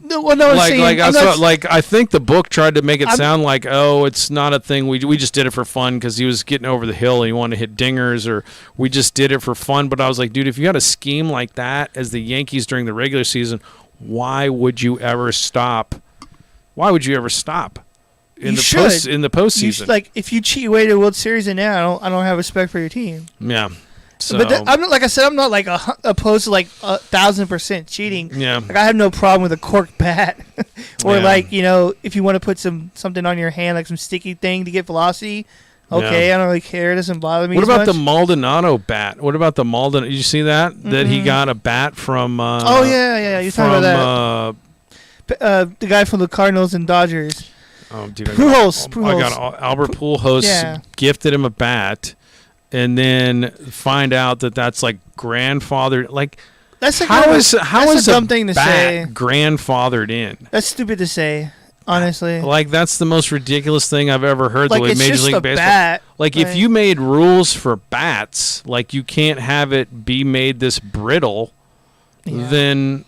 No, well, no, I think the book tried to make it sound like, oh, it's not a thing. We just did it for fun because he was getting over the hill and he wanted to hit dingers, or we just did it for fun. But I was like, dude, if you had a scheme like that as the Yankees during the regular season, why would you ever stop? Why would you ever stop in the postseason? Like, if you cheat your way to a World Series, and now I don't have respect for your team. Yeah. So, but I'm not, like I said, I'm not like opposed to like 1,000% cheating. Yeah. Like, I have no problem with a cork bat, or like, you know, if you want to put something on your hand, like some sticky thing to get velocity. Okay, I don't really care. It doesn't bother me. What about much. the Maldonado bat? What about the Maldonado? Did you see that? Mm-hmm. That he got a bat from. Oh yeah. You're talking about that. The guy from the Cardinals and Dodgers. Oh, dude, Pujols. I got Albert Pujols gifted him a bat. And then find out that that's like grandfathered. Like, how is a dumb thing to say? Grandfathered in? That's stupid to say, honestly. Like, that's the most ridiculous thing I've ever heard. Like, the way it's Major just League a Baseball. Bat, like, if you made rules for bats, like you can't have it be made this brittle, then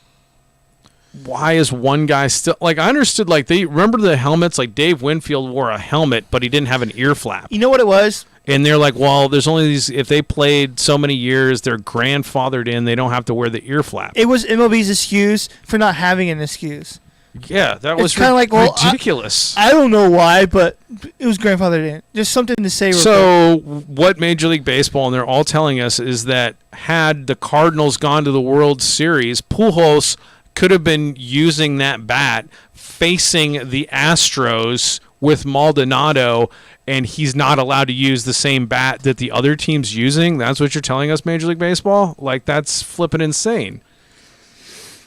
why is one guy still? Like, I understood. Like, they remember the helmets. Like, Dave Winfield wore a helmet, but he didn't have an ear flap. You know what it was? And they're like, well, there's only these. If they played so many years, they're grandfathered in. They don't have to wear the ear flap. It was MLB's excuse for not having an excuse. Yeah, that was kind of like ridiculous. I don't know why, but it was grandfathered in. Just something to say. So what Major League Baseball, and they're all telling us, is that had the Cardinals gone to the World Series, Pujols could have been using that bat facing the Astros with Maldonado, and he's not allowed to use the same bat that the other team's using. That's what you're telling us, Major League Baseball? Like, that's flipping insane.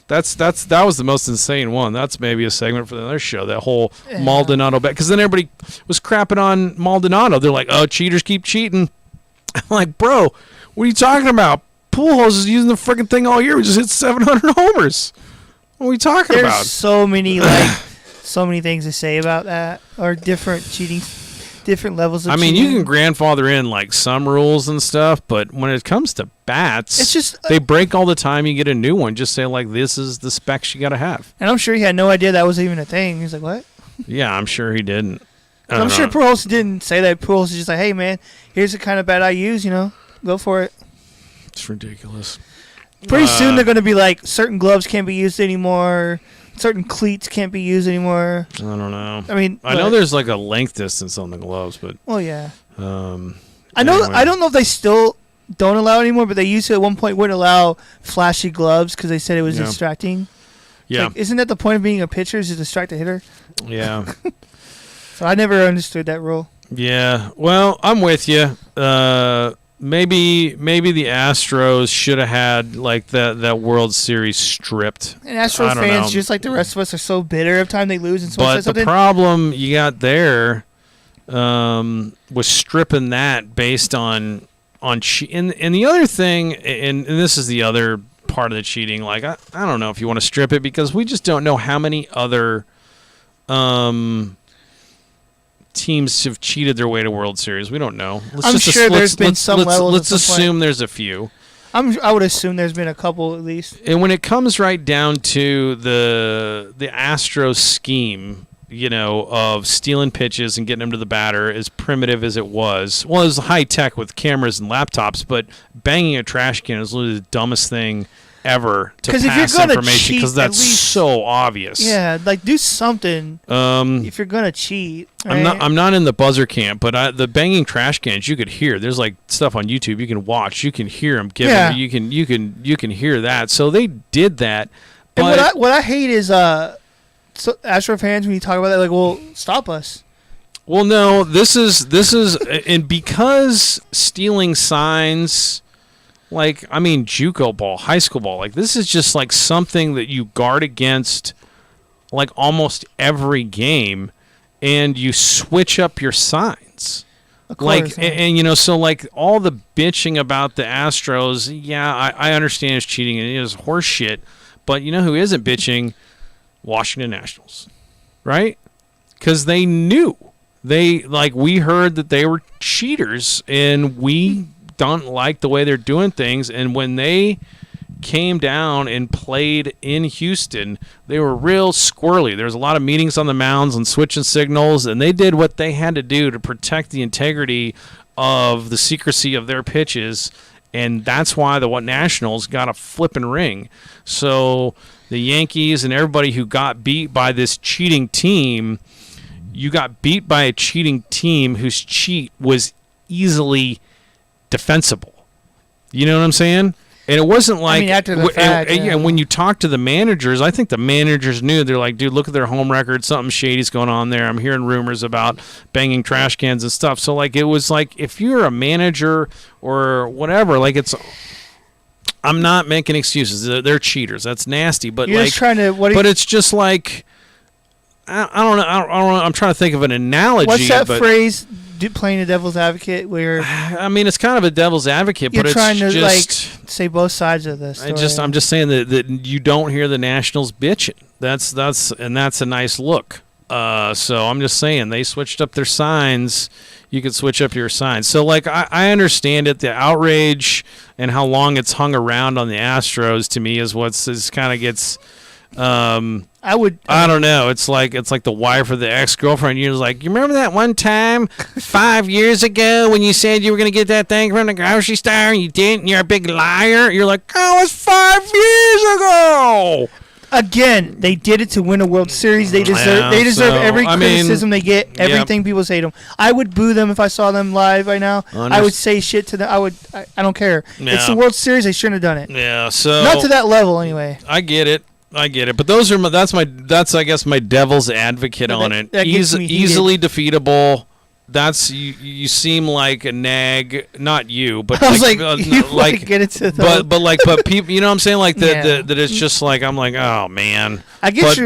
That was the most insane one. That's maybe a segment for another show, that whole Maldonado bet. Because then everybody was crapping on Maldonado. They're like, oh, cheaters keep cheating. I'm like, bro, what are you talking about? Pujols is using the freaking thing all year. We just hit 700 homers. What are we talking about? There's so many things to say about that, or different cheating, different levels of cheating. You can grandfather in like some rules and stuff, but when it comes to bats, it's just they break all the time. You get a new one. Just say like, this is the specs you got to have. And I'm sure he had no idea that was even a thing. He's like, what? Yeah, I'm sure he didn't. I'm sure Pujols didn't say that. Pujols is just like, hey man, here's the kind of bat I use. Go for it. It's ridiculous. Pretty soon they're going to be like, certain gloves can't be used anymore. Certain cleats can't be used anymore. I don't know. I know there's like a length distance on the gloves, but well, yeah. I know. I don't know if they still don't allow anymore, but they used to at one point wouldn't allow flashy gloves because they said it was distracting. Yeah. Like, isn't that the point of being a pitcher, is to distract the hitter? Yeah. So I never understood that rule. Yeah. Well, I'm with you. Maybe the Astros should have had like that World Series stripped. And Astros fans, just like the rest of us, are so bitter every time they lose. And but the problem you got there was stripping that based on and the other thing, and this is the other part of the cheating. Like I don't know if you want to strip it, because we just don't know how many other teams have cheated their way to World Series. We don't know. There's been some levels. Let's assume there's a few. I would assume there's been a couple at least. And when it comes right down to the Astros scheme, of stealing pitches and getting them to the batter, as primitive as it was. Well, it was high tech with cameras and laptops, but banging a trash can is literally the dumbest thing ever to pass information, because that's so obvious. Yeah, like do something if you're gonna cheat. Right? I'm not in the buzzer camp, but the banging trash cans you could hear. There's like stuff on YouTube you can watch. You can hear them giving. Yeah. You can hear that. So they did that. But and what I hate is Astro fans, when you talk about that, like, well, stop us. Well, no, this is and because stealing signs. Like, JUCO ball, high school ball, like, this is just, like, something that you guard against, like, almost every game, and you switch up your signs. Of course, like, and so, like, all the bitching about the Astros, yeah, I understand it's cheating, and it is horse shit, but you know who isn't bitching? Washington Nationals, right? Because they knew. we heard that they were cheaters, and we don't like the way they're doing things. And when they came down and played in Houston, they were real squirrely. There was a lot of meetings on the mounds and switching signals, and they did what they had to do to protect the integrity of the secrecy of their pitches, and that's why the Nationals got a flipping ring. So the Yankees and everybody who got beat by this cheating team, you got beat by a cheating team whose cheat was easily defensible. You know what I'm saying? And it wasn't like, after the fact, and when you talk to the managers, I think the managers knew. They're like, dude, look at their home record. Something shady's going on there. I'm hearing rumors about banging trash cans and stuff. So, like, it was like, if you're a manager or whatever, like, I'm not making excuses. They're cheaters. That's nasty. But you're like, just trying to. It's just like, I don't know. I'm trying to think of an analogy. What's that phrase? Playing the devil's advocate, where I mean, it's kind of a devil's advocate, you're but trying it's to just, say both sides of this. I'm just saying that you don't hear the Nationals bitching. That's a nice look. So I'm just saying they switched up their signs. You could switch up your signs. So like I understand it. The outrage and how long it's hung around on the Astros to me is kind of gets. I don't know. It's like the wife or the ex-girlfriend. You're like, you remember that one time 5 years ago when you said you were going to get that thing from the grocery store and you didn't, and you're a big liar? You're like, oh, it's 5 years ago. Again, they did it to win a World Series. They deserve every criticism they get, everything people say to them. I would boo them if I saw them live right now. I would say shit to them. I don't care. Yeah. It's the World Series. They shouldn't have done it. Yeah, so not to that level anyway. I get it, but that's I guess my devil's advocate on it. Easily defeatable. That's you seem like a nag, not you, but I was like get it to them. but people, you know what I'm saying, like that it's just like I'm like, oh man. I get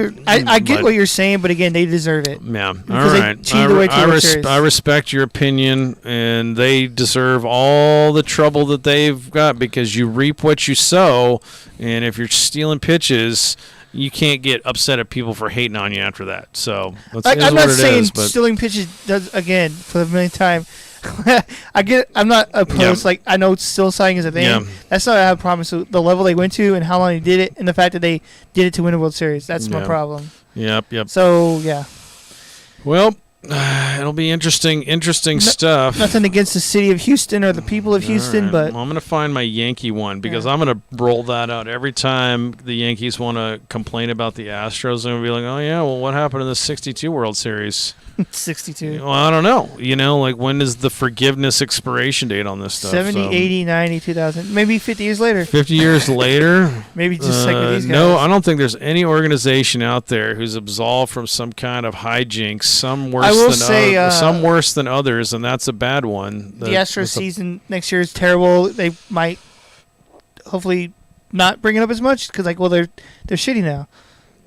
what you're saying, but again, they deserve it. Yeah, all right. I respect your opinion, and they deserve all the trouble that they've got because you reap what you sow, and if you're stealing pitches, you can't get upset at people for hating on you after that. So I'm not saying stealing pitches does, again, for the millionth time. I'm not opposed. Yeah. Like, I know still signing is a thing. Yeah. That's not what I have a problem. So the level they went to and how long they did it and the fact that they did it to win a World Series. That's my problem. Yep. So, yeah. Well, it'll be interesting stuff. Nothing against the city of Houston or the people of Houston, but well, I'm going to find my Yankee one because I'm going to roll that out every time the Yankees want to complain about the Astros. I'm going to be like, oh yeah, well, what happened in the '62 World Series? 62. Well, I don't know. You know, like when is the forgiveness expiration date on this stuff? 70, 80, 90, 2000. Maybe 50 years later. 50 years later? Maybe just like these guys. No, I don't think there's any organization out there who's absolved from some kind of hijinks. Some worse than others, and that's a bad one. The Astros season next year is terrible. They might hopefully not bring it up as much because, like, well, they're shitty now.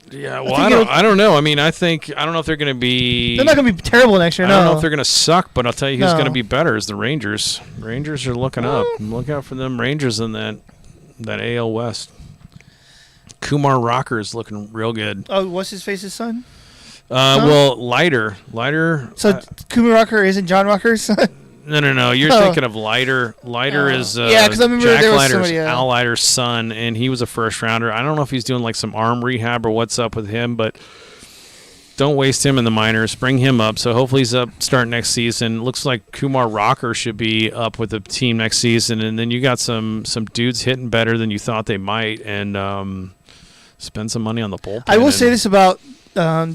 Yeah, well, I don't know. I mean, I don't know if they're going to be... They're not going to be terrible next year, I don't know if they're going to suck, but I'll tell you who's going to be better is the Rangers. Rangers are looking up. Look out for them Rangers in that AL West. Kumar Rocker is looking real good. Oh, what's his face's son? Well, Leiter. So Kumar Rocker isn't John Rocker's son? No. You're thinking of Leiter. Leiter is because I remember Jack there was Leiter's somebody, Al Leiter's son, and he was a first rounder. I don't know if he's doing like some arm rehab or what's up with him, but don't waste him in the minors. Bring him up. So hopefully he's up starting next season. Looks like Kumar Rocker should be up with the team next season, and then you got some dudes hitting better than you thought they might, and spend some money on the bullpen. I will say this about the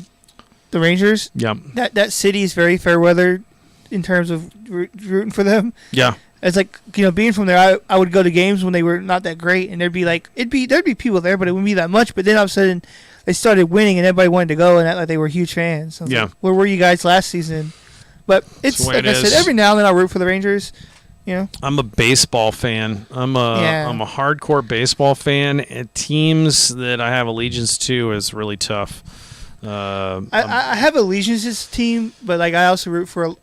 Rangers. Yeah, that city is very fair weather in terms of rooting for them. Yeah. It's like, being from there, I would go to games when they were not that great, and there'd be people there, but it wouldn't be that much. But then all of a sudden, they started winning, and everybody wanted to go, and act like they were huge fans. So like, where were you guys last season? But it's like I said, every now and then I'll root for the Rangers. I'm a baseball fan. I'm a hardcore baseball fan, and teams that I have allegiance to is really tough. I have allegiances to team, but like I also root for a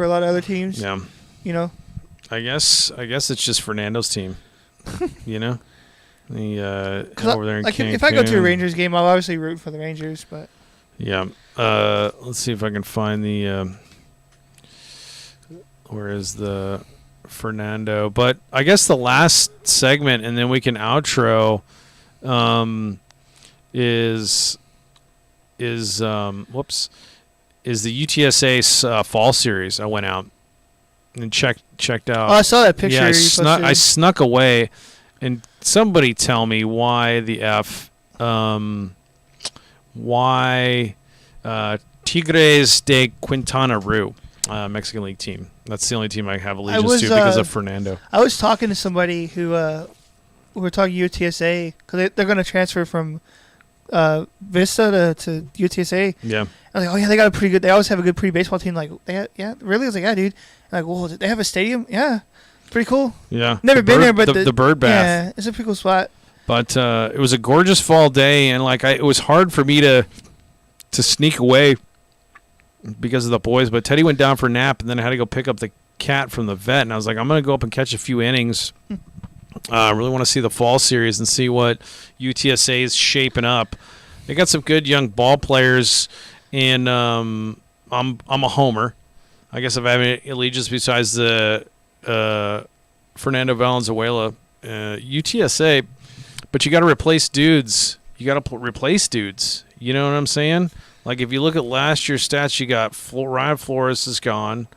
lot of other teams. Yeah. I guess it's just Fernando's team. The over there in Cancun. If I go to a Rangers game, I'll obviously root for the Rangers, but yeah. Let's see if I can find the Where is the Fernando? But I guess the last segment, and then we can outro. Is the UTSA Fall Series. I went out and checked out. Oh, I saw that picture. Yeah, I snuck away, and somebody tell me why the F, why Tigres de Quintana Roo, Mexican League team. That's the only team I have allegiance to because of Fernando. I was talking to somebody who we were talking UTSA because they're going to transfer from Vista to UTSA. Yeah. I was like, oh yeah, they got a pretty good. They always have a good pre-baseball team. Like, yeah, really? I was like, yeah, dude. I'm like, well, they have a stadium. Yeah, pretty cool. Yeah. Never been there, but the bird bath. Yeah, it's a pretty cool spot. But it was a gorgeous fall day, and it was hard for me to sneak away because of the boys. But Teddy went down for a nap, and then I had to go pick up the cat from the vet, and I was like, I'm gonna go up and catch a few innings. I really want to see the fall series and see what UTSA is shaping up. They got some good young ball players, and I'm a homer. I guess if I have any allegiance besides the Fernando Valenzuela, UTSA, but you got to replace dudes. You got to replace dudes. You know what I'm saying? Like if you look at last year's stats, you got Ryan Flores is gone,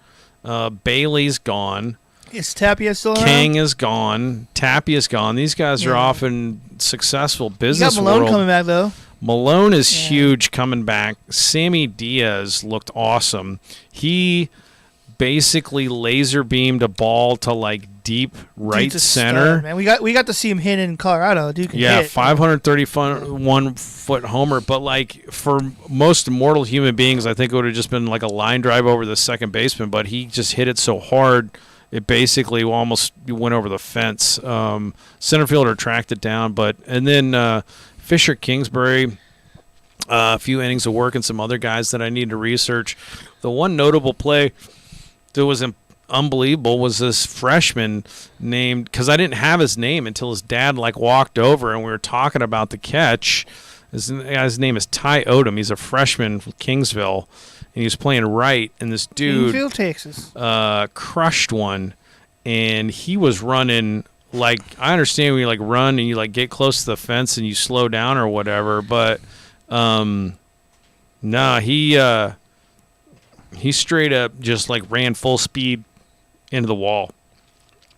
Bailey's gone. Is Tapia still around? King is gone. Tapia's gone. These guys are off in successful business you got Malone world. coming back, though. Malone is huge coming back. Sammy Diaz looked awesome. He basically laser beamed a ball to deep right center. Stud, man. We got to see him hit in Colorado. Dude can hit. 531 foot homer. But for most mortal human beings, I think it would have just been a line drive over the second baseman. But he just hit it so hard. It basically almost went over the fence. Center fielder tracked it down, and then Fisher Kingsbury, a few innings of work, and some other guys that I need to research. The one notable play that was unbelievable was this freshman named, because I didn't have his name until his dad walked over and we were talking about the catch. His name is Ty Odom. He's a freshman from Kingsville. And he was playing right, and this dude Texas. Crushed one, and he was running I understand when you run and you get close to the fence and you slow down or whatever, but he straight up just ran full speed into the wall,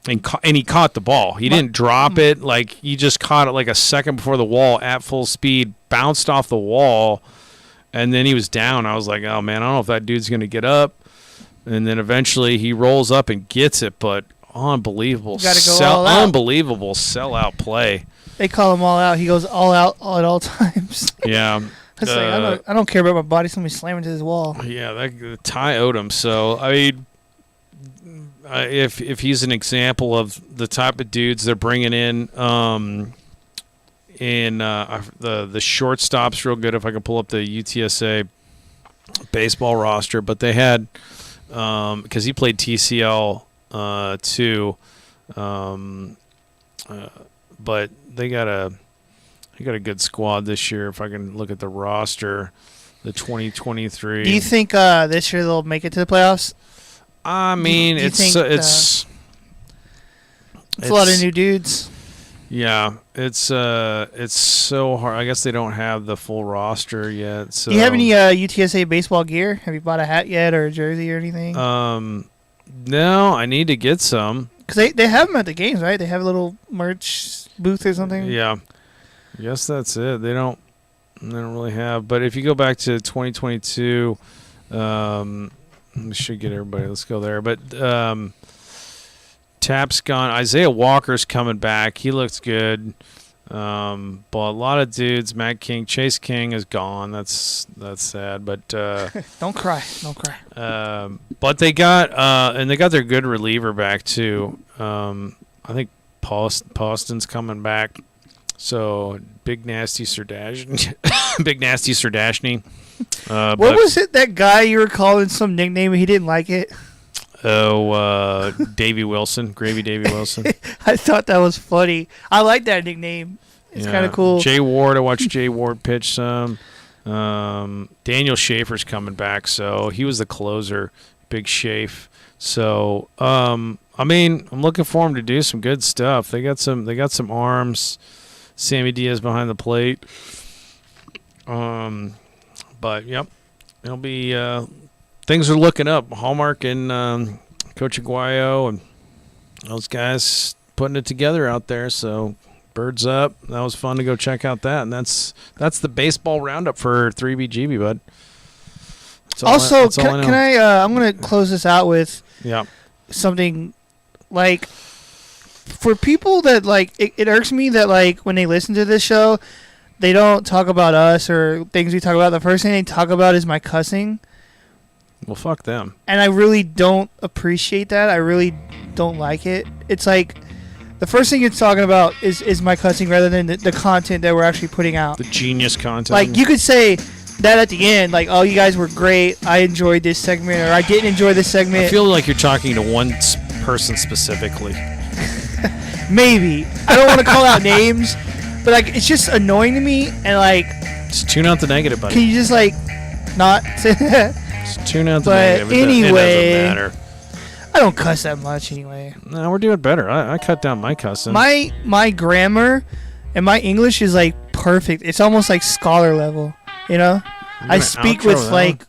and he caught the ball. He didn't drop it, he just caught it a second before the wall at full speed, bounced off the wall. And then he was down. I was like, oh, man, I don't know if that dude's going to get up. And then eventually he rolls up and gets it, but unbelievable. Unbelievable sellout play. They call him all out. He goes all out at all times. Yeah. I don't care about my body. Somebody slamming to his wall. Yeah, Ty Odom. So, I mean, if he's an example of the type of dudes they're bringing in the shortstop's real good. If I can pull up the UTSA baseball roster, but they had because he played TCL too, but they got a good squad this year. If I can look at the roster, the 2023. Do you think this year they'll make it to the playoffs? I mean, it's a lot of new dudes. Yeah, it's so hard. I guess they don't have the full roster yet. So. Do you have any UTSA baseball gear? Have you bought a hat yet or a jersey or anything? No, I need to get some. Because they have them at the games, right? They have a little merch booth or something. Yeah, I guess that's it. They don't really have. But if you go back to 2022, we should get everybody. Let's go there. But Tap's gone. Isaiah Walker's coming back. He looks good. But a lot of dudes. Matt King, Chase King is gone. That's sad. But don't cry. but they got their good reliever back too. I think Pauston's coming back. So Big Nasty Serdashny. Big Nasty Serdashny. What was it? That guy you were calling some nickname and he didn't like it. Oh, Davey Wilson, Gravy Davey Wilson. I thought that was funny. I like that nickname. It's kind of cool. Jay Ward, I watched Jay Ward pitch some. Daniel Schaefer's coming back, so he was the closer. Big Shafe. So, I mean, I'm looking for them to do some good stuff. They got some arms. Sammy Diaz behind the plate. But yep, it'll be things are looking up. Hallmark and Coach Aguayo and those guys putting it together out there. So birds up. That was fun to go check out that. And that's the baseball roundup for 3BGB, bud. Also, can I I'm going to close this out with something like, for people that, like, it irks me that, like, when they listen to this show, they don't talk about us or things we talk about. The first thing they talk about is my cussing. Well, fuck them. And I really don't appreciate that. I really don't like it. It's like the first thing you're talking about is my cussing rather than the content that we're actually putting out. The genius content. Like, you could say that at the end, like, oh, you guys were great. I enjoyed this segment, or I didn't enjoy this segment. I feel like you're talking to one person specifically. Maybe. I don't want to call out names, but, like, it's just annoying to me. And, like, just tune out the negative, buddy. Can you just, like, not say that? Just tune out the negative. Anyway, it doesn't matter. I don't cuss that much anyway. No, we're doing better. I cut down my cussing. My grammar and my English is, like, perfect. It's almost like scholar level, you know? I speak with, like,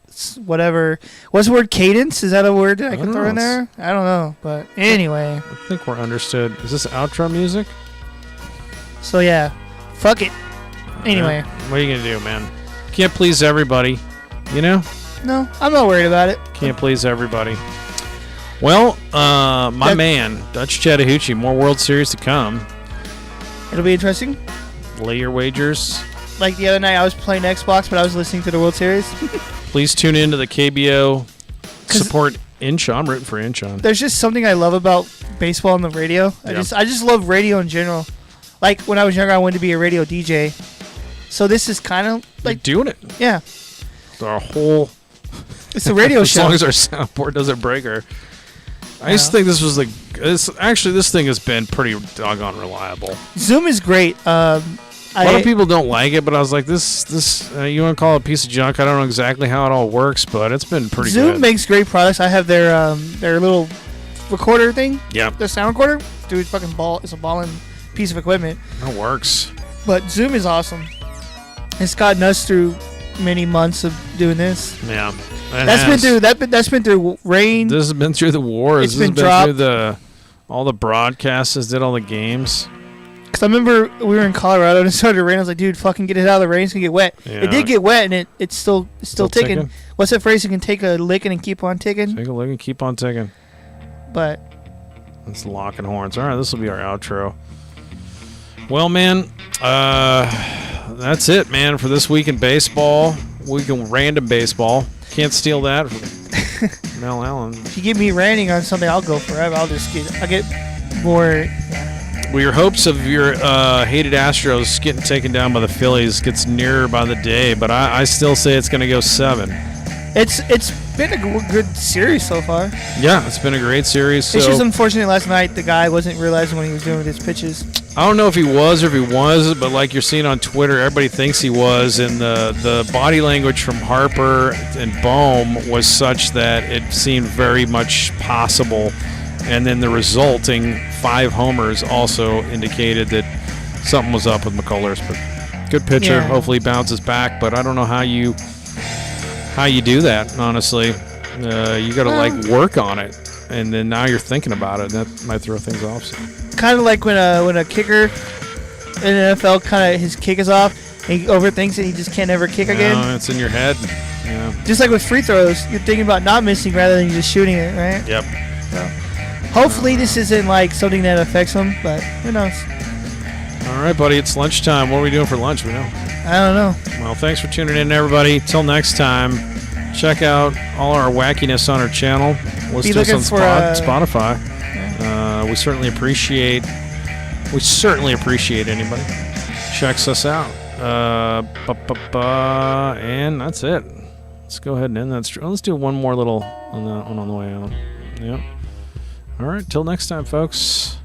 whatever. What's the word? Cadence? Is that a word that I can throw in there? I don't know. But anyway. I think we're understood. Is this outro music? So, yeah. Fuck it. Anyway. What are you going to do, man? Can't please everybody. You know? No, I'm not worried about it. Can't please everybody. Well, my man, Dutch Chattahoochee, more World Series to come. It'll be interesting. Lay your wagers. Like the other night, I was playing Xbox, but I was listening to the World Series. Please tune in to the KBO support Incheon. I'm rooting for Incheon. There's just something I love about baseball on the radio. I just love radio in general. Like, when I was younger, I wanted to be a radio DJ. So this is kind of like... You're doing it. Yeah. Our whole... It's a radio show. As long as our soundboard doesn't break her. I used to think this was like... this thing has been pretty doggone reliable. Zoom is great. A lot of people don't like it, but I was like, this you want to call it a piece of junk? I don't know exactly how it all works, but it's been pretty good. Zoom makes great products. I have their little recorder thing. Yeah. Their sound recorder. Dude, it's a balling piece of equipment. It works. But Zoom is awesome. It's gotten us through many months of doing this. Yeah. That's been through rain. This has been through the wars. It's been dropped. Through all the broadcasts, did all the games. Because I remember we were in Colorado and it started to rain. I was like, dude, fucking get it out of the rain. It's going to get wet. Yeah. It did get wet, and it's still ticking. What's that phrase? You can take a licking and keep on ticking? Take a lick and keep on ticking. But it's locking horns. All right, this will be our outro. Well, man, that's it, man, for this week in baseball. Week in random baseball. Can't steal that from Mel Allen. If you give me ranting on something, I'll go forever. I'll get more... Yeah. Well, your hopes of your hated Astros getting taken down by the Phillies gets nearer by the day, but I still say it's going to go 7. It's been a good series so far. Yeah, it's been a great series. It's just unfortunate last night the guy wasn't realizing what he was doing with his pitches. I don't know if he was or if he was, but like you're seeing on Twitter, everybody thinks he was, and the body language from Harper and Bohm was such that it seemed very much possible. And then the resulting 5 homers also indicated that something was up with McCullers. But good pitcher. Yeah. Hopefully he bounces back. But I don't know how you do that, honestly. You got to work on it. And then now you're thinking about it. That might throw things off. So. Kind of like when a kicker in the NFL, kind of his kick is off, and he overthinks it, he just can't ever kick again. No, it's in your head. Yeah. Just like with free throws, you're thinking about not missing rather than just shooting it, right? Yep. So. Hopefully this isn't like something that affects him, but who knows? All right, buddy, it's lunchtime. What are we doing for lunch? We know. I don't know. Well, thanks for tuning in, everybody. Till next time, check out all our wackiness on our channel. Listen to us on Spotify. Yeah. We certainly appreciate anybody checks us out. And that's it. Let's go ahead and end that. Let's do one more little on the way out. Yep. All right, till next time, folks.